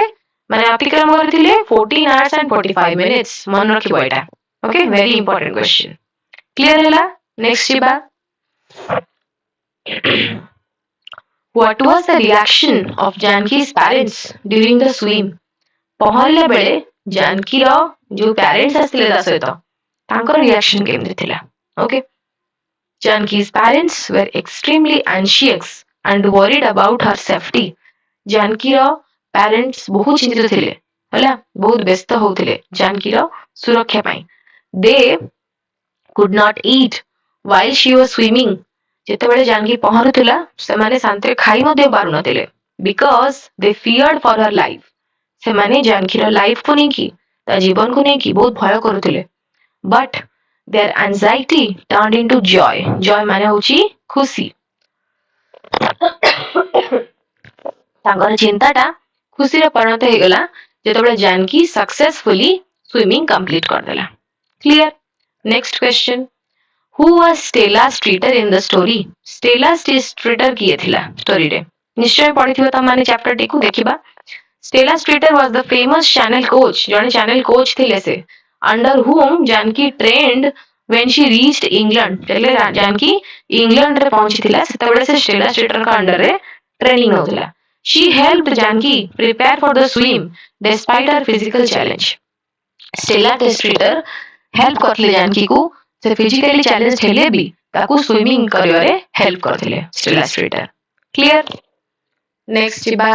ମାନେ ଅତିକ୍ରମ କରିଥିଲେ 14 hours and 45 minutes। ମନେ ରଖିବ ଏଇଟା। Okay, very important question. Clear ହେଲା? ନେକ୍ସଟ ଯିବା, what was the reaction of Janki's parents during the swim? ପହଁରିଲା ବେଳେ ଜାନକୀର ଯୋଉ ପ୍ୟାରେଣ୍ଟସ ଆସିଥିଲେ ତା ସହିତ ତାଙ୍କର ରିଆକ୍ସନ କେମିତି ଥିଲା? Okay, Janki's parents were extremely anxious and worried about her safety. ଜାନକୀର ପ୍ୟାରେଣ୍ଟସ ବହୁତ ଚିନ୍ତିତ ଥିଲେ, ହେଲା ବହୁତ ବ୍ୟସ୍ତ ହଉଥିଲେ ଜାନକୀର ସୁରକ୍ଷା ପାଇଁ। They could not eat while she was swimming. ଯେତେବେଳେ ଜାନକୀ ପହଁରୁଥିଲା ସେମାନେ ଶାନ୍ତିରେ ଖାଇ ମଧ୍ୟ ପାରୁନଥିଲେ because they feared for her life. ସେମାନେ ଜାନକୀର ଲାଇଫକୁ ନେଇକି, ତା ଜୀବନକୁ ନେଇକି ବହୁତ ଭୟ କରୁଥିଲେ। But their anxiety turned into joy. Joy ମାନେ ହଉଛି ଖୁସି। ତାଙ୍କର ଚିନ୍ତାଟା ଖୁସିରେ ପରିଣତ ହେଇଗଲା ଯେତେବେଳେ ଜାନକୀ ସକ୍ସେସଫୁଲି ସ୍ୱିମିଂ କମ୍ପ୍ଲିଟ କରିଦେଲା। Clear? Next question, who was Stella Streeter in the story? Stella Streeter କିଏ ଥିଲା ଷ୍ଟୋରିରେ? ନିଶ୍ଚୟ ପଢିଥିବ ତମମାନେ ଚାପ୍ଟରଟିକୁ। ଦେଖିବା, Stella Streeter was the famous channel coach. ଜଣେ ଚ୍ୟାନେଲ କୋଚ୍ ଥିଲେ ସେ, under whom Janki trained when she reached England. ଯେତେବେଳେ ଜାନକୀ ଇଂଲଣ୍ଡରେ ପହଞ୍ଚିଥିଲା ସେତେବେଳେ ସେ Stella Streeterଙ୍କ ଅଣ୍ଡରରେ ट्रेनिंग नौथिला. She helped Janki prepare for the swim despite her physical challenge. Stella Testritter help करथिले जानकी को से फिजिकली चैलेंज हेले भी ताकू स्विमिंग करिवारे हेल्प करथिले स्टेला स्ट्रीटर. क्लियर. नेक्स्ट बा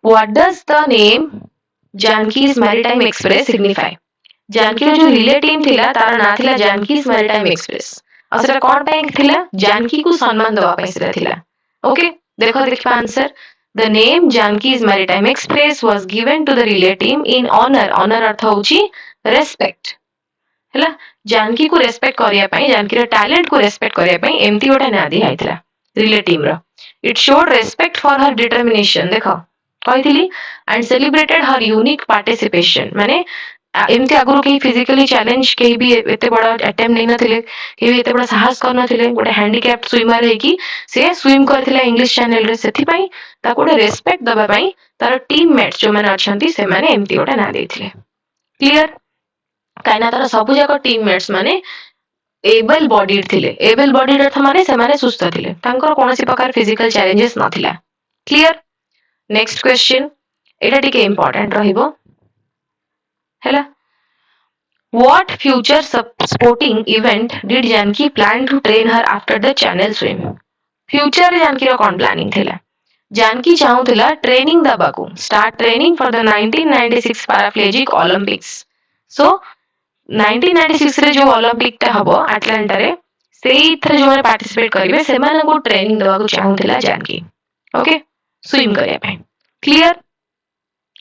what does the name Janki's Maritime Express signify. Janki जो रिले टीम थिला तार ना थिला जानकीज मैरीटाइम एक्सप्रेस. असरा कोन पे थिला जानकी को सम्मान दवा पे सेरा थिला. ओके देखो देखिबा answer. The name Janki's Maritime Express was given to the relay team in honor. Honor अर्थ होची respect. हैला जानकी को रेस्पेक्ट करिया पई जानकी रो टैलेंट को रेस्पेक्ट करिया पई एमती गोटा ना दी आइतला रिले टीम रो. It showed respect for her determination. देखो कहितली and celebrated her unique participation. माने एमती आगुरु के फिजिकली चैलेंज के भी एते बड़ा अटेम्प्ट नै नथिले के भी एते बड़ा साहस कर नथिले. गोटे हैंडीकैप्ड स्विमर है कि से स्विम करथिला इंग्लिश चैनल रे. सेथि पई ताको गोटे रेस्पेक्ट दबा पई तार टीममेट्स जो माने अछंती से माने एमती गोटा ना देथिले. क्लियर. काइना तार सबु जाक टीममेट्स माने एबल बॉडीड थिले. एबल बॉडीड अर्थ माने से माने सुस्थ थिले. तांकर कोनोसी प्रकार फिजिकल चैलेंजेस नथिला. क्लियर. नेक्स्ट क्वेश्चन एटा टिके इंपोर्टेंट रहिबो. हैला What future sporting event did Janki plan to train her after the channel swim? Future Janaki रो कौन प्लानिंग थिला. जानकी चाहूथिला ट्रेनिंग दबाकू start training for the 1996 paraplegic Olympics. So 1996 रे जो ओलंपिक ता हबो अटलांटा रे सेई थरे जो पार्टिसिपेट करिवे से माने को ट्रेनिंग दबाकू चाहूथिला जानकी. ओके स्विम करिया पे. क्लियर.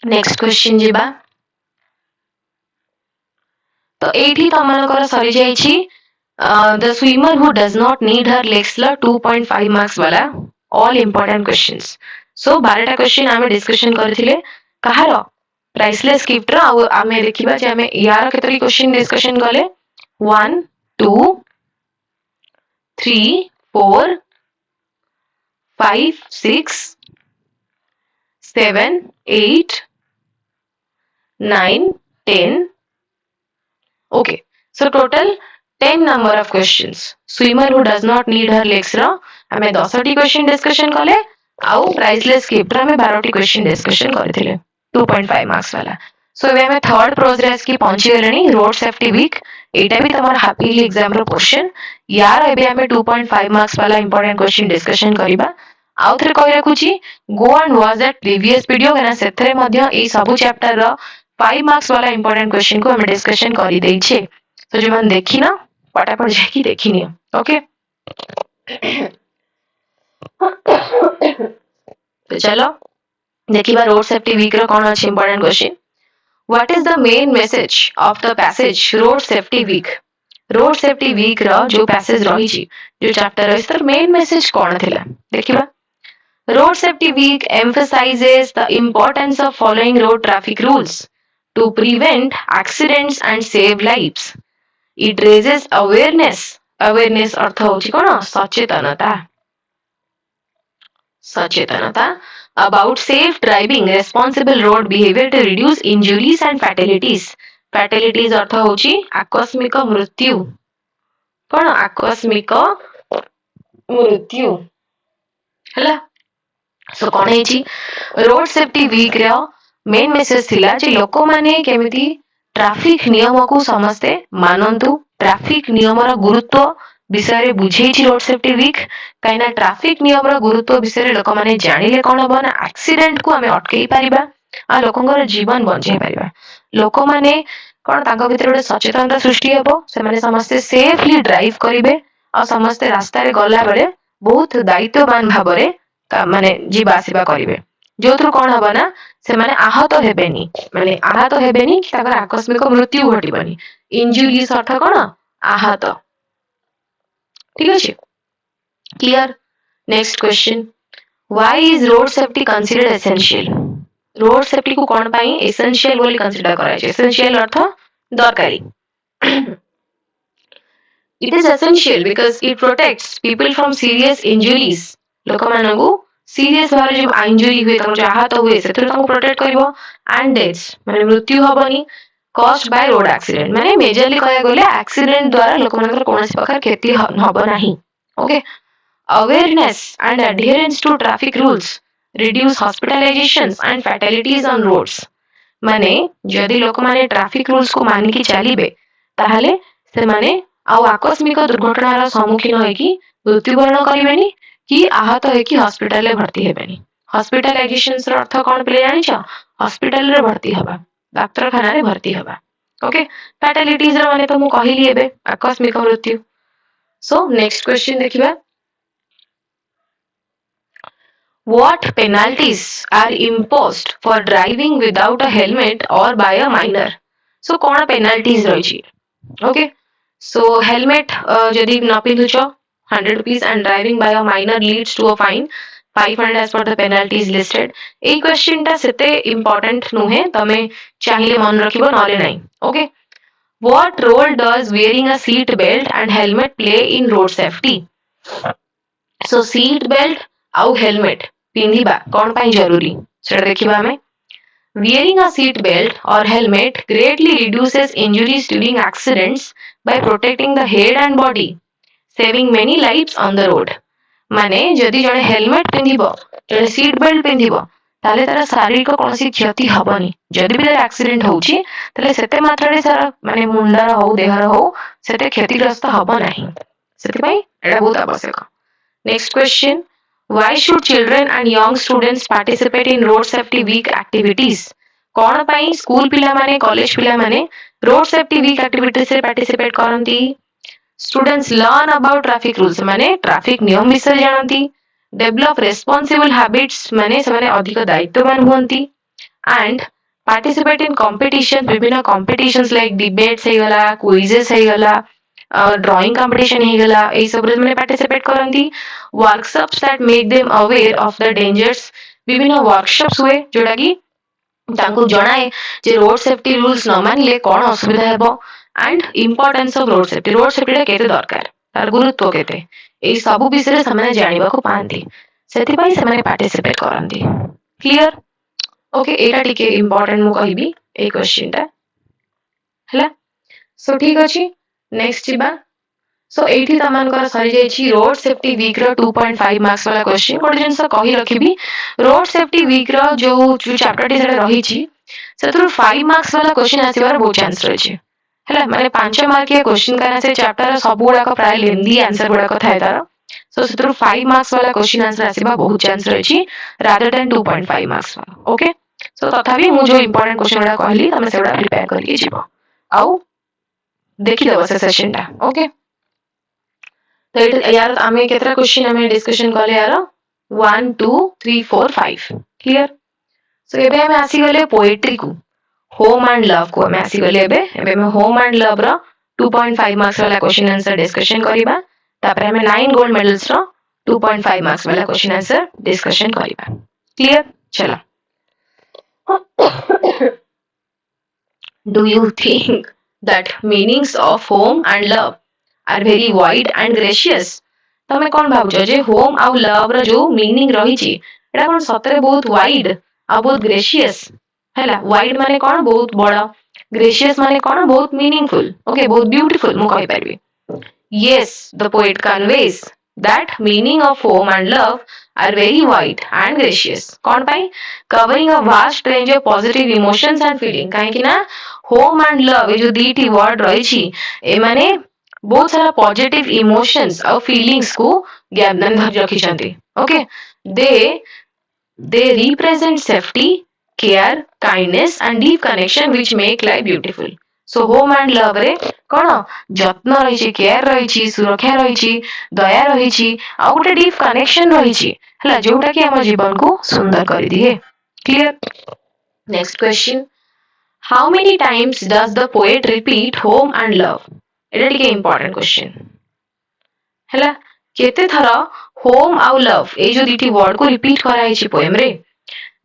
नेक्स्ट क्वेश्चन जेबा तो एठी तमनकर सरी जाईची the swimmer who does not need her legs ला 2.5 मार्क्स वाला ऑल इंपोर्टेंट क्वेश्चंस. सो 12टा क्वेश्चन आमे डिस्कशन करथिले कहारो प्राइसलेस गिफ्ट रो आ आमे देखिबा जे आमे यार केतरी क्वेश्चन डिस्कशन करले 1 2 3 4 5 6 7 8 9 10. Okay, so total 10 number of questions. Swimmer who does not need her legs रो हमें 10टी क्वेश्चन डिस्कशन करले आउ प्राइसलेस गिफ्ट रो हमें 12टी क्वेश्चन डिस्कशन करथिले 2.5 मार्क्स वाला. सो एबे हमें थर्ड प्रोग्रेस की पहुंची गेलनी रोड सेफ्टी वीक. एटा भी तमर हैप्पीली एग्जाम रो क्वेश्चन यार एबे हमें 2.5 मार्क्स वाला इंपोर्टेंट क्वेश्चन डिस्कशन करिबा. आउ थरे कहि राखुची go and watch that previous video कना सेथरे मध्य ए सब चैप्टर रो 5 मार्क्स वाला इंपोर्टेंट क्वेश्चन को हमें डिस्कशन करी देई छे. तो जो मन देखी ना फटाफट जाके देखी नहीं. ओके तो चलो देखिबा रोड सेफ्टी वीक रो कोन अछि important question. What is the main message of the passage road safety week. Road safety week रो जो पैसेज रही छी जो चैप्टर है इसर मेन मैसेज कोन थिला देखिबा. Road safety week emphasizes the importance of following road traffic rules to prevent accidents and save lives. It raises awareness. Awareness अर्थ होची कोन सचेतनता. सचेतनता about safe driving, responsible road behavior to reduce injuries and fatalities. Fatalities अर्थ होची आकस्मिक मृत्यु. कोन आकस्मिक मृत्यु हला. सो कोन हेची road safety week रो main message थिला जे लोक माने केमिति ट्रैफिक नियम को समस्ते मानंतु. ट्रैफिक नियम रो गुरुत्व विषय रे बुझेची रोड सेफ्टी वीक. काइना ट्रैफिक नियम रो गुरुत्व विषय रे लोक माने जानिले कोन हबो ना एक्सीडेंट को हमें अटकेई परिबा आ लोकंगर जीवन बंचेई परिबा. लोक माने कोन तांको भितर गोटे सचेतनता सृष्टि हेबो. से माने समस्ते सेफली ड्राइव करिवे आ समस्ते रास्ता रे गला बेले बहुत दायित्ववान भाबरे माने जीवा आसीबा करिवे. जोथुर कोन हबो ना से माने आहत हेबेनी माने आहत हेबेनी कि ताकर आकस्मिक मृत्यु घटिबनी. इंजुरीज अर्थ कोन आहत. ठीक अछि. Clear. Next question why is road safety considered essential. Road safety को कोन पई एसेंशियल बोली कंसीडर करा छै. एसेंशियल अर्थ दरकारी. It is essential because it protects people from serious injuries. लोक मानगु सीरियस भारे जो इंजुरी हुए तम जो आहत हुए से तम प्रोटेक्ट करबो एंड डेथ्स माने मृत्यु हबनी कॉज्ड बाय रोड एक्सीडेंट. माने मेजरली कहया गले एक्सीडेंट द्वारा लोक मानकर कोनोसी प्रकार क्षति हबो नाही. Okay Awareness and adherence to traffic rules reduce hospitalizations and fatalities on roads. ମାନେ ଯଦି ଲୋକମାନେ ଟ୍ରାଫିକ ରୁଲ୍ସ କୁ ମାନିକି ଚାଲିବେ ତାହେଲେ ସେମାନେ ଆଉ ଆକସ୍ମିକ ଦୁର୍ଘଟଣାର ସମ୍ମୁଖୀନ ହୋଇକି ମୃତ୍ୟୁବରଣ କରିବେନି କି ଆହତ ହୋଇକି ହସ୍ପିଟାଲରେ ଭର୍ତ୍ତି ହେବେନି। ହସ୍ପିଟାଲାଇଜେସନ୍ସ ର ଅର୍ଥ କଣ ପିଲେ ଜାଣିଛ? ହସ୍ପିଟାଲରେ ଭର୍ତ୍ତି ହେବା, ଡାକ୍ତରଖାନାରେ ଭର୍ତ୍ତି ହେବା। ଓକେ, ଫ୍ୟାଟାଲିଟିଜ ର ମାନେ ତ ମୁଁ କହିଲି ଏବେ ଆକସ୍ମିକ ମୃତ୍ୟୁ। ସୋ ନେକ୍ସଟ କ୍वेଶ୍ଚନ ଦେଖିବା। What penalties are imposed for driving without a helmet or by a minor? So कौन penalties रही? Okay, so helmet यदि न पिंधुचो 100 rupees and driving by a minor leads to a fine 500 as per the penalties listed. এই question টা সেতে important নুহে, तमे चाहिए मन रखिबो नले नहीं. Okay, what role does wearing a seat belt and helmet play in road safety? So seat belt ଆଉ helmet ପିନ୍ଧିବା କଣ ପାଇଁ ଜରୁରୀ ସେଟା ଦେଖିବା ଆମେ। Wearing a seat belt or helmet greatly reduces injuries during accidents by protecting the head and body, saving many lives on the road. ମାନେ ଯଦି ଜଣେ ହେଲମେଟ ପିନ୍ଧିବ, ଜଣେ ସିଟ୍ ବେଲ୍ଟ ପିନ୍ଧିବ, ତାହେଲେ ତାର ଶାରୀରିକ କୌଣସି କ୍ଷତି ହବନି। ଯଦି ବି ତାର ଆକ୍ସିଡେଣ୍ଟ ହଉଛି ତାହେଲେ ସେତେ ମାତ୍ରାରେ ତାର ମାନେ ମୁଣ୍ଡର ହଉ ଦେହର ହଉ ସେତେ କ୍ଷତିଗ୍ରସ୍ତ ହବ ନାହିଁ। ସେଥିପାଇଁ ଏଟା ବହୁତ ଆବଶ୍ୟକ। Next question. Why should children and young students participate in road safety week activities? कौन पाई स्कूल पिला माने कॉलेज पिला माने रोड सेफ्टी वीक एक्टिविटीज रे पार्टिसिपेट करंती? Students learn about traffic rules माने ट्रैफिक नियम विषय जानती, डेवलप रेस्पॉन्सिबल हैबिट्स माने ସେମାନେ ଅଧିକ ଦାୟିତ୍ୱବାନ ହୁଅନ୍ତି, and participate in competition ବିଭିନ୍ନ competitions like debates ହେଇଗଲା, quizzes ହେଇଗଲା, ड्रॉइंग कंपटीशन ହେଇଗଲା, ଏଇ ସବୁରେ ସେମାନେ ପାର୍ଟିସିପେଟ କରନ୍ତି। Workshops that make them aware of the dangers ବିଭିନ୍ନ वर्कशॉप्स हुए जोटा कि ତାଙ୍କୁ ଜଣାଏ ଯେ ରୋଡ ସେଫ୍ଟି ରୁଲ୍ସ ନ ମାନିଲେ କଣ ଅସୁବିଧା ହେବ and importance of road safety, road ସେଫ୍ଟିଟା କେତେ ଦରକାର, ତାର ଗୁରୁତ୍ୱ କେତେ, ଏଇ ସବୁ ବିଷୟରେ ସେମାନେ ଜାଣିବାକୁ ପାଆନ୍ତି, ସେଥିପାଇଁ ସେମାନେ ପାର୍ଟିସିପେଟ କରନ୍ତି। କ୍ଲିୟର? ଓକେ, ଏଇଟା ଟିକେ ଇମ୍ପୋର୍ଟାଣ୍ଟ ମୁଁ କହିବି ଏଇ କ୍ୱେଶ୍ଚିନଟା ହେଲା। ସୋ ଠିକ ଅଛି, ନେକ୍ସଟ ଯିବା। सो एठी तमानकर सरी जाइछि रोड सेफ्टी वीक रो 2.5 मार्क्स वाला क्वेश्चन। कोड जिंस कहि रखिबी, रोड सेफ्टी वीक रो जो चैप्टर टी सेटा रहिछि सेथुर 5 मार्क्स वाला क्वेश्चन आसीबार बहुत चांस रहिछि हैला। माने 5 मार्क के क्वेश्चन कारण से चैप्टर सब गुडा को प्राय लेंदी आंसर गुडा को थाय तार। सो सेथुर 5 मार्क्स वाला क्वेश्चन आंसर आसीबा बहुत चांस रहिछि रादर देन 2.5 मार्क्स वाला। ओके, सो तथापि मु जो इंपोर्टेंट क्वेश्चन गुडा कहली तमे सेडा प्रिपेयर करके जिवो आउ देखि देबो से सेशन टा। ओके, तो यार आमे केतरा क्वेश्चन आमे डिस्कशन करले यार 1 2 3 4 5 क्लियर। सो एबे आमे आसी गले पोएट्री को, होम एंड लव को आमे आसी गले एबे में होम एंड लव रो 2.5 मार्क्स वाला क्वेश्चन आंसर डिस्कशन करिबा, तापर आमे 9 गोल्ड मेडल्स रो 2.5 मार्क्स वाला क्वेश्चन आंसर डिस्कशन करिबा। क्लियर? चलो। Do you think that meanings of home and love are very wide and gracious? तमे कौन भावुछ जे होम आउ लव रो जो मीनिंग रहिछि एटा कोन सतरे बहुत वाइड आ बहुत ग्रेशियस हैला। वाइड माने कोन बहुत बड़ा, ग्रेशियस माने कोन बहुत मीनिंगफुल, ओके बहुत ब्यूटीफुल मु कहि परबी। Yes, the poet conveys that meaning of home and love are very wide and gracious. कौन पाई? Covering a vast range of positive emotions and feeling। काहे कि ना home and love ए जो दीटी वर्ड रहिछि ए माने बहुत सारा पॉजिटिव इमोशंस और फीलिंग्स को ज्ञापन धर रखिछंती। Okay, they represent safety, care, kindness and deep connection which make life beautiful. So home and love रे कोन जत्न रहिछि, केयर रहिछि, सुरक्षा रहिछि, दया रहिछि आ गोटे डीप कनेक्शन रहिछि हला, जोटा कि हम जीवन को सुंदर करि दिए। Clear? Next question, how many times does the poet repeat home and love? एटा टिके इंपोर्टेंट क्वेश्चन हैला। केते थर होम आउ लव ए जो दीटी वर्ड को रिपीट करा हिची पोएम रे?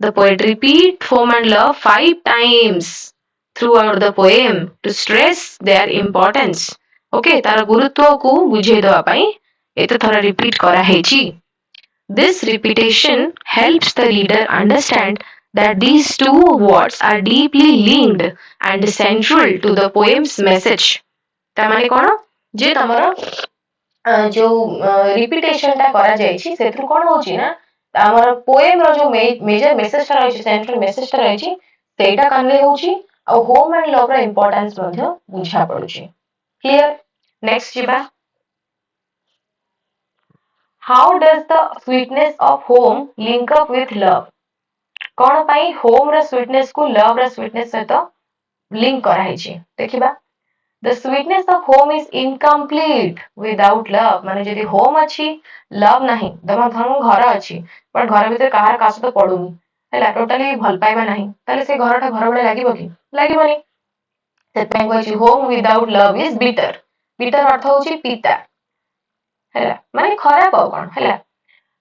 The poet repeat home and love 5 times throughout the poem to stress their importance. Okay, तार गुरुत्व को बुझे दवा पई एते थर रिपीट करा हिची। This repetition helps the reader understand that these two words are deeply linked and central to the poem's message। तामाने कोन जे तमरो जो रिपीटेशन टा करा जायछि सेथु कोन होछि ना हमर पोएम रो जो मेजर मेसेज टा रहछि सेंट्रल मेसेज टा रहछि सेटा कन्वे होछि आ होम एंड लव रो इंपोर्टेंस मध्ये बुझा पडुछि क्लियर नेक्स्ट जिबा how does the sweetness of home link up with love कोन पई होम रो स्वीटनेस को लव रो स्वीटनेस सहित लिंक करा हैछि देखिबा The sweetness of home is incomplete without love. माने जदि home अच्छी love नहीं तम धनु घर अच्छी बट घर भीतर काହାର कास तो पडुनी हैला टोटली भल पाइबा नहीं ताले से घरटा घर बळे लागिबो कि लागिबोनी सेतपय कहछि home without love is bitter bitter अर्थ होछि पिता हैला माने खराब आ कोन हैला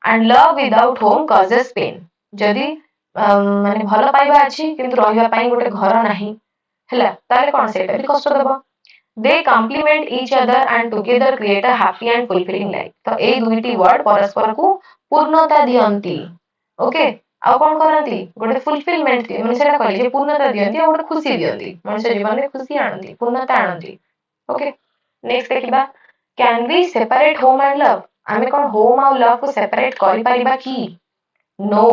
and love without home causes pain जदि माने भल पाइबा अछि किंतु रहिबा पई गोटे घर नाही हैला ताले कोन सेटा भी कष्ट देबो They complement each other and together create a happy and fulfilling life. तो ए दुईटी वर्ड परस्पर को पूर्णता दियंती ओके आ कोन करंती गोटे फुलफिलमेंट दिय माने सेटा कहले जे पूर्णता दियंती आ गोटे खुशी दियंती मनुष्य जीवन में खुशी आनंती पूर्णता आनंती ओके नेक्स्ट देखिबा can we separate home and love आमे कोन होम और लव को सेपरेट करि परिबा की no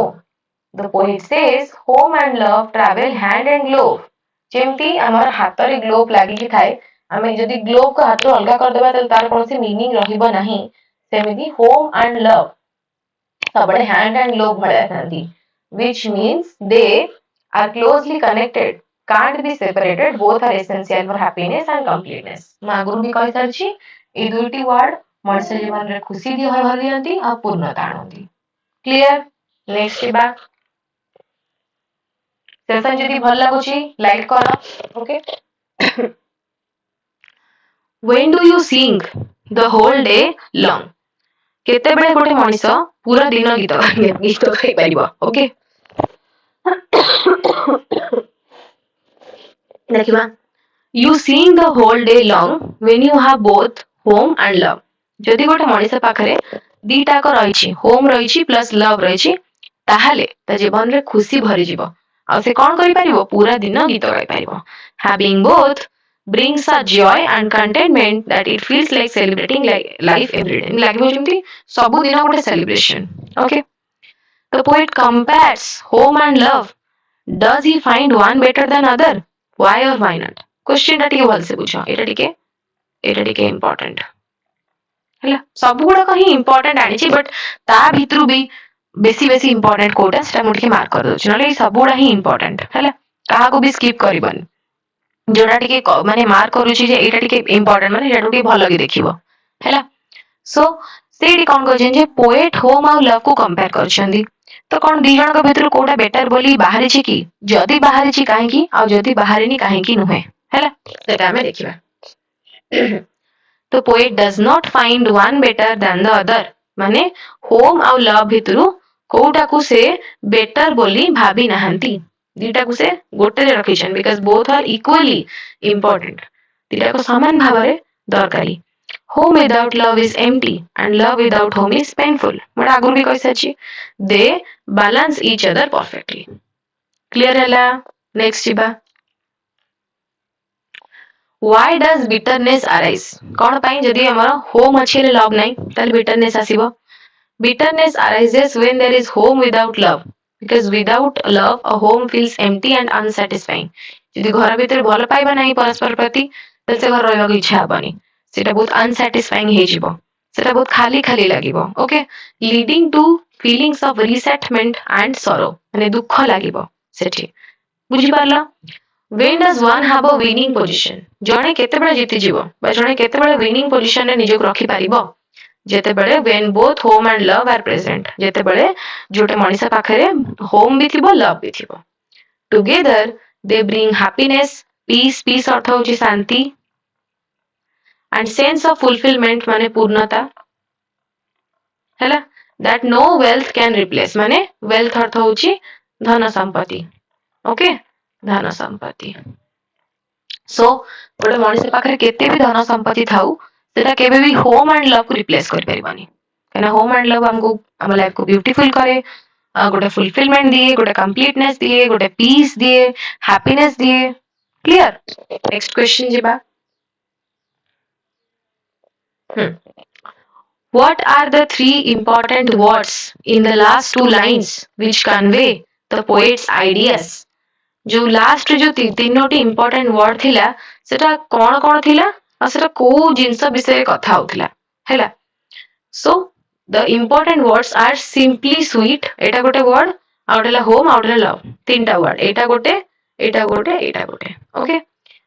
the poet says home and love travel hand and glove जेमती हमर हातरे ग्लोव लागि कि थाए आमे जदि ग्लोव को हाथ अलगा कर देबा त तार कोनसी मीनिंग रहिबो नाही सेमिति होम एंड लव सबडे हैंड एंड ग्लोव भळा थांती which means they are closely connected can't be separated both are essential for happiness and completeness मागुरु भी कहि सरछि ए दुईटी वर्ड मनुष्य जीवन रे खुशी दी भर दियंती आ पूर्णता आनंदी क्लियर नेक्स्ट बा सेशन जदि भल लागुछि लाइक करो okay When do you sing the whole day long? केतेबेले गोटे मनिष पूरा दिन गीत गाई परिबो ओके देखिबा you sing the whole day long when you have both home and love जदि गोटे मनिष पाखरे दीटा को रहिछि होम रहिछि प्लस लव रहिछि ताहाले त जीवन रे खुशी भरि जीवो आ से कोन करि परिबो पूरा दिन गीत गाई परिबो having both brings a joy and contentment that it feels like celebrating life every day लागिबो जेमति सब दिन गोटे celebration okay the poet compares home and love does he find one better than other why or why not question टा टिके भलसे बुझो एटा टिके important हैला सब गुडा कहीं इंपोर्टेंट आनी छी बट ता भितरु भी बेसी इंपोर्टेंट कोटा सेटा मुठके मार्क कर दो नले सब गुडा ही इंपोर्टेंट हैला काहा को भी स्किप करिबन जोडा टिके माने मार्क करूची जे एटा टिके इंपोर्टेंट माने एटा टिके भल लगी देखिबो हैला सो सेडी कोन कहजन जे पोएट होम और लव को कंपेयर करछंदी तो कोन दी जण को भितर कोटा बेटर बोली बाहरी छी की जदी बाहरी छी काहे की आ जदी बाहरी नी काहे की नुहे हैला सेटा हमें देखिबा तो poet does not find one better than the other माने होम और लव भितरु कोटा को से बेटर बोली भाबी नाहंती दीटा को से गोटे रे रखिछन because both are equally important दीटा को समान भाबरे दरकारी home without love is empty and love without home is painful but आगुर भी कहि सची they balance each other perfectly clear हैला नेक्स्ट जिबा why does bitterness arise कोन पई जदी हमर होम अछि ले लव नै तल bitterness आसीबो bitterness arises when there is home without love because without love a home feels empty and unsatisfying जदी घर भीतर भल पाइबा नै परस्पर प्रति त से घर रहबा इच्छा हबनी सेटा बहुत अनसैटिस्फाइंग हे जीवो सेटा बहुत खाली खाली लागिबो okay leading to feelings of resentment and sorrow माने दुख लागिबो सेठी बुझी पारला when does one have a winning position जणे केते बेले जीति जीवो बा जणे केते बेले winning position रे निजो रखि पारिबो जेते बेले when both home and love are present जेते बेले जोटे मनिषा पाखरे home भी थिबो love भी थिबो together they bring happiness peace अर्थ होची शांति and sense of fulfillment माने पूर्णता हैला that no wealth can replace माने wealth अर्थ होची धन संपत्ति ओके धन संपत्ति सो गोटे मनुष्य पाखरे केते भी धन संपत्ति थाउ सेटा केबे भी होम एंड लव को रिप्लेस कर परिबानी कना होम एंड लव हमको हम लाइफ को ब्यूटीफुल करे गोटे फुलफिलमेंट दिए गोटे कंप्लीटनेस दिए गोटे पीस दिए हैप्पीनेस दिए क्लियर नेक्स्ट क्वेश्चन जिबा What are the three important words in the last two lines which convey the poet's ideas? जो लास्ट जो तीनोटी इंपोर्टेंट वर्ड थिला सेटा कोन कोन थिला आ सेटा को जिंस विषय कथा होथिला हैला so the important words are simply sweet एटा गोटे वर्ड आ गोटेला होम आ गोटेला लव तीनटा वर्ड एटा गोटे okay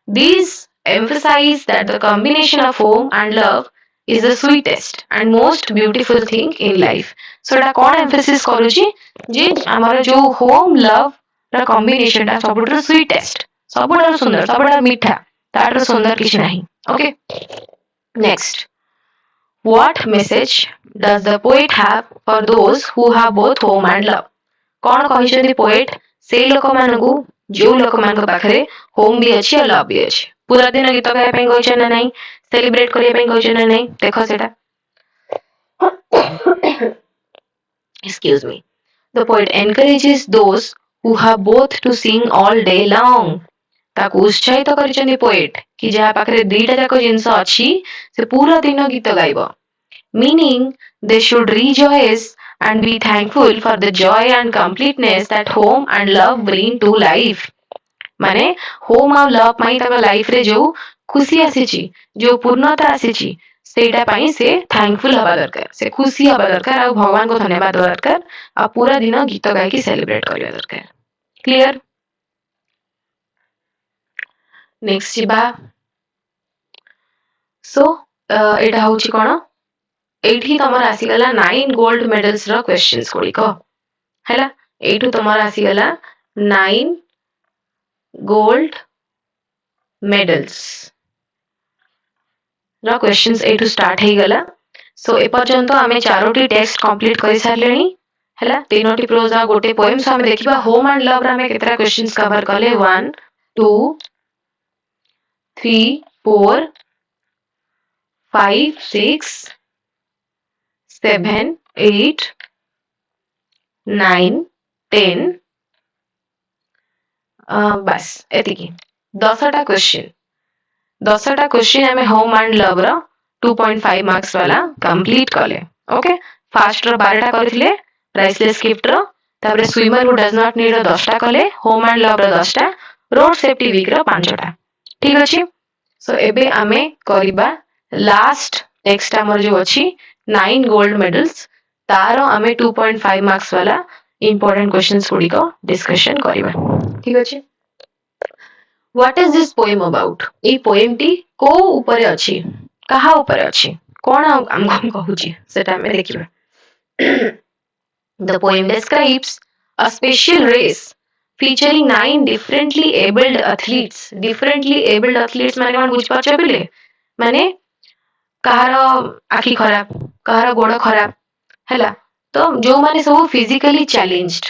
these emphasize that the combination of home and love is the sweetest and most beautiful thing in life. So Etah cone emphasis करूची जे हमर जो होम लव रा कॉम्बिनेशन टा सबुठार स्वीटेस्ट सबुठार सुंदर सबुठार मीठा तार सुंदर किछ नाही okay next what message does the poet have for those who have both home and love कोन कहिसथि पोएट से लोक मानकु जो लोक मानक पाखरे होम भी अछि और लव भी अछि पूरा दिन गीत गाय पे कहिछ ना नाही सेलिब्रेट करिया पे कहिछ ना नाही देखो सेटा excuse me the poet encourages those who have both to sing all day long ताकू उत्साहित करिसथि पोएट कि जहा पाखरे दुईटा जाक जिंस अछि से पूरा दिन गीत गाइबो meaning they should rejoice and be thankful for the joy and completeness that home and love bring to life माने होम और लव पाई तक लाइफ रे जो खुशी आसीची जो पूर्णता आसीची सेटा पाई से थैंकफुल हवा दरकार से खुशी हवा दरकार और भगवान को धन्यवाद देवा दरकार आ पूरा दिन गीत गाय की सेलिब्रेट करबा दरकार क्लियर नेक्स्ट जिबा सो एटा होची कोन एठी तमर आसी गला 9 गोल्ड मेडल्स रा क्वेश्चंस कोडी को हैला एठू तमर आसी गला 9 गोल्ड मेडल्स रा क्वेश्चंस एठू स्टार्ट हे गला सो ए पर्यंत आमे चारोटी टेक्स्ट कंप्लीट करि सारलेनी हैला तीनोटी प्रोज आ गोटे पोएम्स आमे देखिबा होम एंड लव रा आमे केतरा क्वेश्चंस कवर कले 1 2 3 4 5 6 7 8 9 10 बस एतिकी 10टा क्वेश्चन आमे होम एंड लव रा 2.5 मार्क्स वाला कंप्लीट कले ओके फास्ट रो 12टा करथिले प्राइसलेस गिफ्ट रो ताबरे swimmer who does not need रो 10टा कले होम एंड लव रो 10टा रोड सेफ्टी वीक रो 5टा ठीक अछि सो एबे आमे करिबा लास्ट नेक्स्ट हमर जो अछि 9 गोल्ड मेडल्स तारो आमे 2.5 मार्क्स वाला इंपोर्टेंट क्वेश्चंस गुडी को डिस्कशन करिबा ठीक अछि what is this poem about a poem T को ऊपर अछि कहा ऊपर अछि कोन हम कहूची सेटा में देखिबा the poem describes a special race featuring 9 differently abled athletes माने कोन बुझ पाछो बिले माने कहार आखि खराब कहार गोड़ खराब हैला तो जो माने सब फिजिकली चैलेंज्ड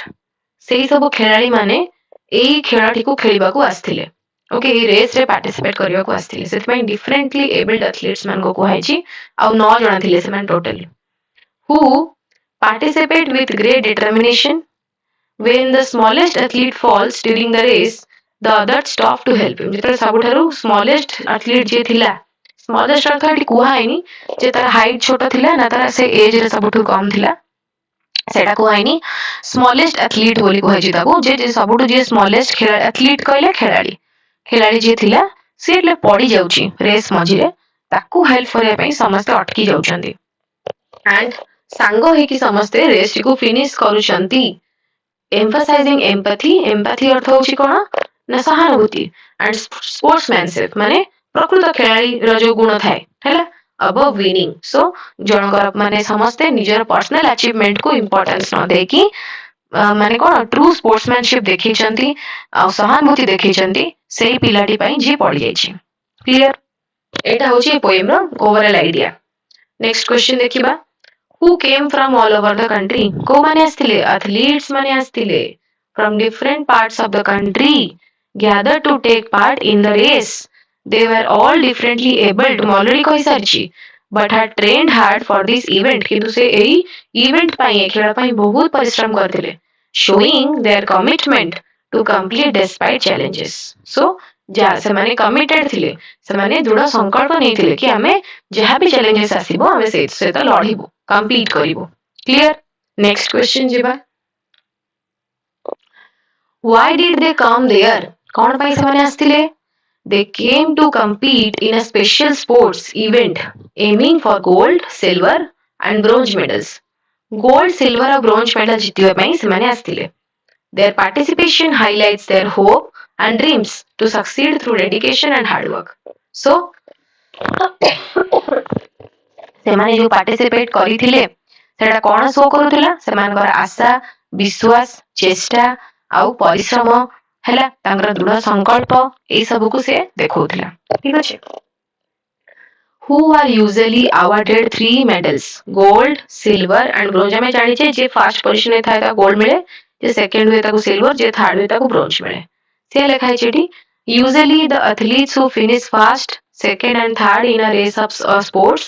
सेही सब खेलाड़ी माने एई खेलाटी को खेलिबा को आस्थिले ओके ए रेस रे पार्टिसिपेट करिया को आस्थिले सेतमै डिफरेंटली एबल्ड एथलीट्स मान को कहैछि आ 9 जणा थिले से मान totally who participate with great determination when the smallest athlete falls during the race the others stop to help him जेतरे सबठारु smallest athlete जे थिला smallest athlete कुहाइनी जे तार हाइट छोटा थिला ना तार से एज रे सबठु कम थिला सेटा कुहाइनी स्मॉलेस्ट एथलीट बोली कहै ताको जे सबठु जे स्मॉलेस्ट खेला एथलीट कहले खेलाड़ी जे थिला से एले पड़ी जाउची रेस मझिरे ताकू हेल्प करिया पई समस्त अटकी जाउचंदी एंड सांगो हे कि समस्त रेस को फिनिश करूचंती emphasizing empathy अर्थ होची कोन ना सहानुभूति एंड स्पोर्ट्समैनशिप माने प्रकृत खेलाड़ी रो जो गुण थाए हैला अबव विनिंग सो जनकर माने समस्त निजर पर्सनल अचीवमेंट को इंपोर्टेंस न देकी माने कोन ट्रू स्पोर्ट्समैनशिप देखिचंती आ सहानुभूति देखिचंती सेही पिलाटी पई जे पड़ी जायछि क्लियर एटा होची पोएम रो ओवरऑल आईडिया नेक्स्ट क्वेश्चन देखिबा who came from all over the country को माने आस्थिले athletes माने आस्थिले from different parts of the country gathered to take part in the race they were all differently abled already कहि सारछि but had trained hard for this event किंतु से एई event पई खेला पई बहुत परिश्रम करथिले showing their commitment to complete despite challenges so ସେମାନେ କମିଟେଡ୍ ଥିଲେ, ସେମାନେ ଦୃଢ ସଂକଳ୍ପ ନେଇଥିଲେ କି ଆମେ ଯାହା ବି ଚ୍ୟାଲେଞ୍ଜେସ୍ ଆସିବ ଆମେ ସେ ସହିତ ଲଢିବୁ, କମ୍ପିଟ୍ କରିବୁ। କ୍ଲିୟର? ନେକ୍ସଟ କ୍ୱେଶ୍ଚନ ଯିବା। Why did they come there? କଣ ପାଇଁ ସେମାନେ ଆସିଥିଲେ? They came to compete in a special sports event aiming for gold, silver and bronze medals. Gold, silver और bronze medal ଜିତିବା ପାଇଁ ସେମାନେ ଆସିଥିଲେ। Their participation highlights their hope and dreams to succeed through dedication and hard work. So, ସେମାନେ ଯୋଉ participate କରିଥିଲେ ସେଟା କଣ ଶୋ କରୁଥିଲା? ସେମାନଙ୍କର ଆଶା, ବିଶ୍ୱାସ, ଚେଷ୍ଟା ଆଉ ପରିଶ୍ରମ ହେଲା, ତାଙ୍କର ଦୃଢ ସଂକଳ୍ପ ଏଇ ସବୁକୁ ସେ ଦେଖଉଥିଲା। ଠିକ ଅଛି। Who are usually awarded 3 medals? Gold, silver and bronze। ଆମେ ଜାଣିଛେ ଯେ ଫାର୍ଷ୍ଟ ପୋଜିସନ ରେ ଥାଏ ତାକୁ ଗୋଲ୍ଡ ମିଳେ, ଯେ ସେକେଣ୍ଡ ହୁଏ ତାକୁ ସିଲଭର, ଯେ ଥାର୍ଡ ହୁଏ ତାକୁ ବ୍ରୋଞ୍ଜ ମିଳେ। ସେ ଲେଖା ହେଇଛି ଏଠି। Usually the athletes who finish first, second and third in a race of sports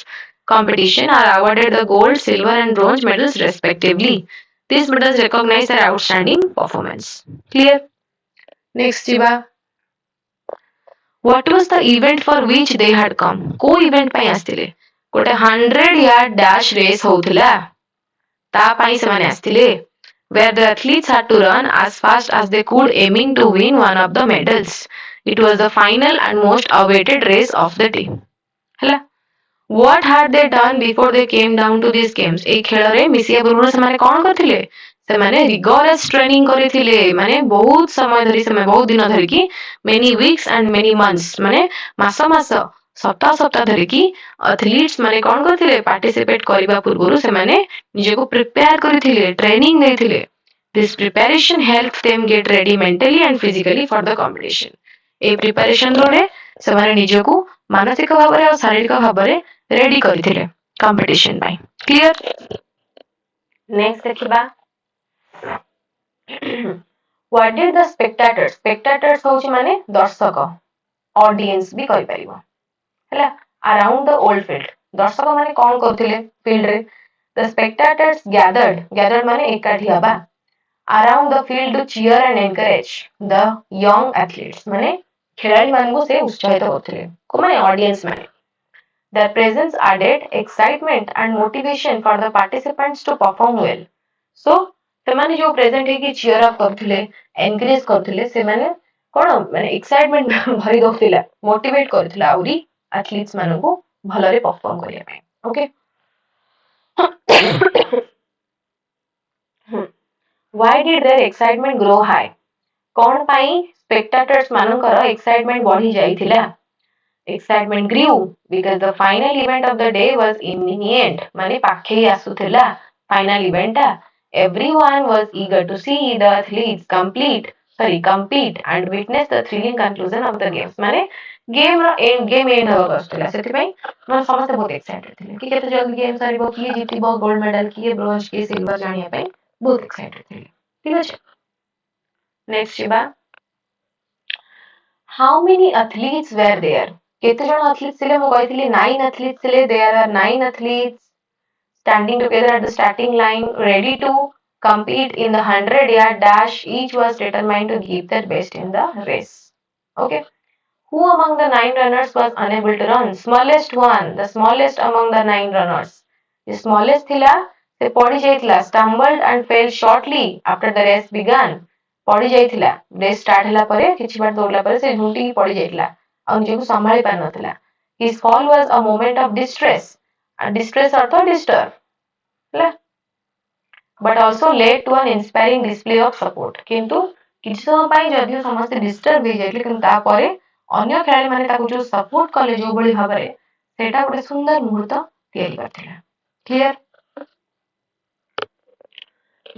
competition are awarded the gold, silver and bronze medals respectively. These medals recognize their outstanding performance. Clear? Next ଯିବା। What was the event for which they had come? କୋଉ event ପାଇଁ ଆସିଥିଲେ? ଗୋଟେ 100 yard dash race ହଉଥିଲା, ତା ପାଇଁ ସେମାନେ ଆସିଥିଲେ। Where the athletes had to run as fast as they could aiming to win one of the medals. It was the final and most awaited race of the day. ହେଲା। What had they done before they came down to these games? এই ଖେଳରେ ମିଶିବା ପୂର୍ବରୁ ସେମାନେ କଣ କରିଥିଲେ? ସେମାନେ rigorous training କରିଥିଲେ, ମାନେ ବହୁତ ସମୟ ଧରି, ସେମାନେ ବହୁତ ଦିନ ଧରିକି, many weeks and many months, ମାନେ ମାସ ମାସ, ସପ୍ତାହ ସପ୍ତାହ ଧରିକି athletes ମାନେ କଣ କରିଥିଲେ? ପାର୍ଟିସିପେଟ କରିବା ପୂର୍ବରୁ ସେମାନେ ନିଜକୁ ପ୍ରିପେୟାର କରିଥିଲେ, ଟ୍ରେନିଂ ଦେଇଥିଲେ। This preparation helped them get ready mentally and physically for the competition. এই ପ୍ରିପାରେସନ ରେ ସେମାନେ ନିଜକୁ ମାନସିକ ଭାବରେ ଆଉ ଶାରୀରିକ ଭାବରେ ରେଡି କରିଥିଲେ କମ୍ପିଟିସନ ପାଇଁ। କ୍ଲିୟର? ନେକ୍ସଟ ଦେଖିବା। What did the spectators? Spectators ହଉଛି ମାନେ ଦର୍ଶକ, ଅଡିଏନ୍ସ ବି କହିପାରିବ ହେଲା। Around the old field, ଦର୍ଶକ ମାନେ କଣ କରୁଥିଲେ ଫିଲ୍ଡ ରେ? The spectators gathered ମାନେ ଏକାଠି ହେବା, around the field to cheer and encourage the young athletes, ମାନେ ଖେଳାଳି ମାନଙ୍କୁ ସେ ଉତ୍ସାହିତ କରୁଥିଲେ, ମାନେ ଅଡିଏନ୍ସ ମାନେ। Their presence added excitement and motivation for the participants to perform well. So, ସେମାନେ ଯୋଉ ପ୍ରେଜେଣ୍ଟ ହେଇକି ଚିୟର ଅପ୍ କରୁଥିଲେ, ଏନକରେଜ କରୁଥିଲେ, ସେମାନେ କଣ ମାନେ ଏକ୍ସାଇଟମେଣ୍ଟ ଭରି ଦଉଥିଲା, ମୋଟିଭେଟ କରୁଥିଲା ଆହୁରି ଆଥଲିଟ୍ସ ମାନଙ୍କୁ ଭଲରେ ପରଫର୍ମ କରିବା ପାଇଁ। Okay. Why did their excitement grow high? କଣ ପାଇଁ ସ୍ପେକ୍ଟାଟର୍ସ ମାନଙ୍କର ଏକ୍ସାଇଟମେଣ୍ଟ ବଢି ଯାଇଥିଲା? Excitement grew because the final event of the day was imminent, ମାନେ ପାଖେଇ ଆସୁଥିଲା final event ଟା। Everyone was eager to see the athletes compete and witness the thrilling conclusion of the games, ମାନେ ଗେମ୍ ଏଣ୍ଡ ହେବାକୁ ଆସୁଥିଲା, ସେଥିପାଇଁ ସମସ୍ତେ ବହୁତ ଏକ୍ସାଇଟେଡ ଥିଲେ କି କେତେ ଜଲ୍ଦି ଗେମ୍ ସରିବ, କିଏ ଜିତିବ ଗୋଲ୍ଡ ମେଡାଲ, କିଏ ବ୍ରୋଞ୍ଜ, କିଏ ସିଲଭର ଜାଣିବା ପାଇଁ ବହୁତ ଏକ୍ସାଇଟେଡ ଥିଲେ। ଠିକ ଅଛି। ନେକ୍ସଟ ଯିବା। How many athletes were there? କେତେ ଜଣ athletes ଥିଲେ? ମୁଁ କହିଥିଲି 9 athletes ଥିଲେ। There are 9 athletes standing together at the starting line, ready to compete in the 100-yard dash. Each was determined to give their best in the race. Okay. Who among the 9 runners was unable to run? Smallest one, the smallest among the 9 runners. The smallest thila, se padi jaitila, stumbled and fell shortly after the race began. ପଡି ଯାଇଥିଲା, race start ହେଲା ପରେ କିଛି ବାଟ ଦୌଡ଼ିଲା ପରେ ସେ ଝୁଣ୍ଟିକି ପଡି ଯାଇଥିଲା ଆଉ ନିଜକୁ ସମ୍ଭାଳି ପାରିନଥିଲା। His fall was a moment of distress, and distress ଅର୍ଥ disturb ହେଲା, but also led to an inspiring display of support। କିନ୍ତୁ କିଛି ସମୟ ପାଇଁ ଯଦିଓ ସମସ୍ତେ ଡିଷ୍ଟର୍ବ ହେଇଯାଇଥିଲେ, କିନ୍ତୁ ତାପରେ ଅନ୍ୟ ଖେଳାଳି ମାନେ ତାକୁ ଯୋଉ ସପୋର୍ଟ କଲେ ଯୋଉଭଳି ଭାବରେ, ସେଇଟା ଗୋଟେ ସୁନ୍ଦର ମୁହୂର୍ତ୍ତ ତିଆରି କରିଥିଲା। କ୍ଲିୟର?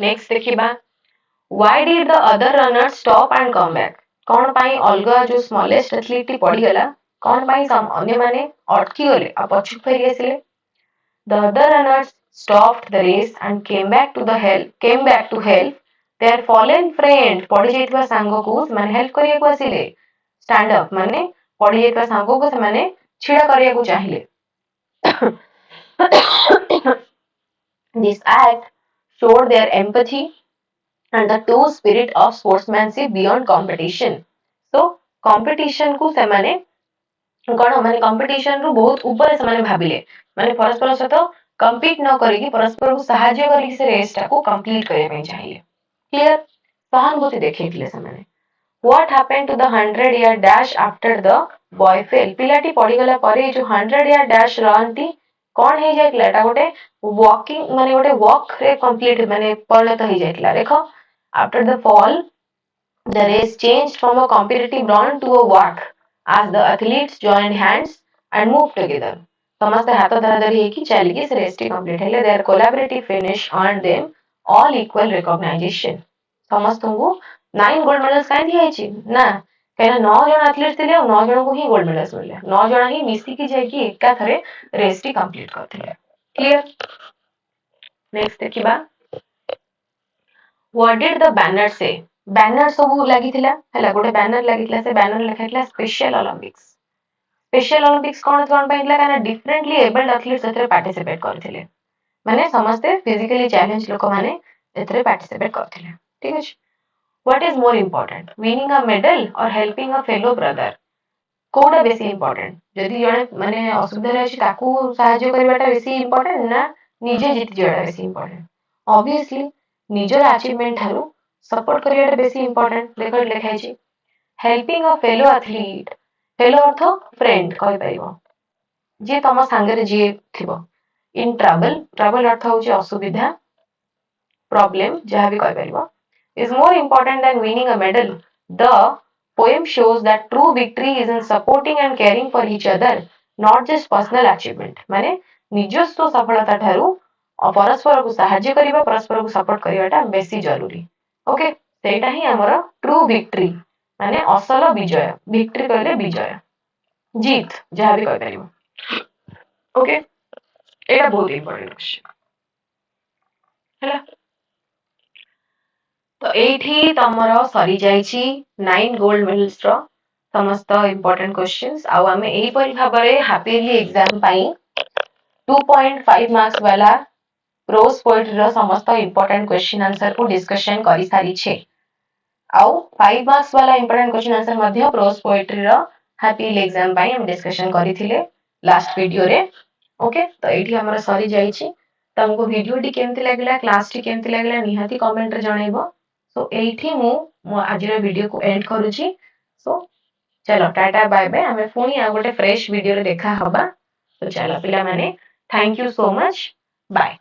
ନେକ୍ସଟ ଦେଖିବା। Why did the other runners stop and come back? କଣ ପାଇଁ ଅଲଗା ଯୋଉ ସ୍ମଲେଷ୍ଟ ଆଥଲିଟ୍ ଟି ପଡିଗଲା, କଣ ପାଇଁ ଅନ୍ୟମାନେ ଅଟକି ଗଲେ ଆଉ ପଛକୁ ଫେରି ଆସିଲେ? The other runners stopped the race and came back to help their fallen friend। ପଡି ଯାଇଥିବା ସାଙ୍ଗକୁ ସେମାନେ ହେଲ୍ପ କରିବାକୁ ଆସିଲେ। ଷ୍ଟାଣ୍ଡ ଅପ୍ ମାନେ ପଡି ଯାଇଥିବା ସାଙ୍ଗକୁ ସେମାନେ ଛିଡା କରିବାକୁ ଚାହିଁଲେ। This act showed their empathy and the true spirit of sportsmanship beyond competition. So, competition को से माने कौन माने कंपटीशन रु बहुत ऊपर से माने भाबिले माने परस्पर सहित कंपीट न करिकी परस्पर को सहायता करिकी से रेस को कंप्लीट करबा ପାଇଁ चाहिए क्लियर सहानुभूति देखैथिले से माने What happened to the 100-year dash after the boy fell? पिलाटी पड़ीगला परे जो 100-year dash रहंती कौन हे जाइतला एटा गोटे वॉकिंग माने गोटे वॉक रे कंप्लीट माने परिणत हे जाइतला देखो after the fall the race changed from a competitive run to a walk as the athletes joined hands and moved together समस्ते हाथ धराधरी ହେଇକି ଚାଲିକି ସେ रेस टी कंप्लीट हेले their collaborative finish earned them all equal recognition ସମସ୍ତଙ୍କୁ 9 gold medals काहे दिया ना कहीं 9 जन एथलीट थे 9 जन को ही गोल्ड मेडल्स मिले 9 जन ही मिसिकी जाइकी एका थरे रेस टी कंप्लीट करथिले क्लियर नेक्स्ट देखिबा व्हाट डिड द बैनर से बैनर सब लागिथिला हला गोटे बैनर लागिथिला से बैनर लिखाइथिला स्पेशल ओलंपिक्स कोन पाइथिला काना डिफरेंटली एबल्ड एथलीट्स एथरे पार्टिसिपेट करथिले माने समस्त फिजिकली चैलेंज लोक माने एथरे पार्टिसिपेट करथिले ठीक अछि What is more important, winning a medal or helping a fellow brother? कोडा बेसी important जदि जने माने असुविधा अछि ताकू सहाय्य करबाटा बेसी important ना निजे जीत जेटा बेसी important obviously निजर अचीवमेंट थारू सपोर्ट करबाटा बेसी important देखो लिखाइ छी helping a fellow athlete fellow earth friend कहि परिबो जे तम संगरे जे थिबो in trouble अर्थ होची असुविधा problem जहा भी कहि परिबो is more important than winning a medal. The poem shows that true victory is in supporting and caring for each other, not just personal achievement. माने निजस्व सफलता ठारू परस्पर को सहाय्य करिबा परस्पर को सपोर्ट करिबाटा बेसी जरूरी ओके सेटा ही हमर ट्रू विक्ट्री माने असल विजय विक्ट्री कहले विजय जीत जहा भी कहि परिबो ओके एटा बहुत इंपोर्टेंट क्वेश्चन हैला तो एठी तमरो सरी जाईची 9 गोल्ड मेडल्स रो समस्त इंपोर्टेंट क्वेश्चंस आउ हमें एही परि भाबरे हैप्पीली एग्जाम पाई 2.5 मार्क्स वाला प्रोज पोएट्री रो समस्त इंपोर्टेंट क्वेश्चन आंसर को डिस्कशन करि सारी छे आउ 5 मार्क्स वाला इंपोर्टेंट क्वेश्चन आंसर मध्ये प्रोज पोएट्री रो हैप्पीली एग्जाम पाई हम डिस्कशन करिथिले लास्ट वीडियो रे ओके तो एठी हमर सरी जाईची तमको वीडियो टी केमति लागला क्लास टी केमति लागला निहाती कमेंट रे जणाइबो सो एठी मु आज वीडियो को एंड करूची सो चलो टाटा बाय बाय हमें पुणी आ गोटे फ्रेश वीडियो रे देखा हबा तो चलो पिला माने thank you so much bye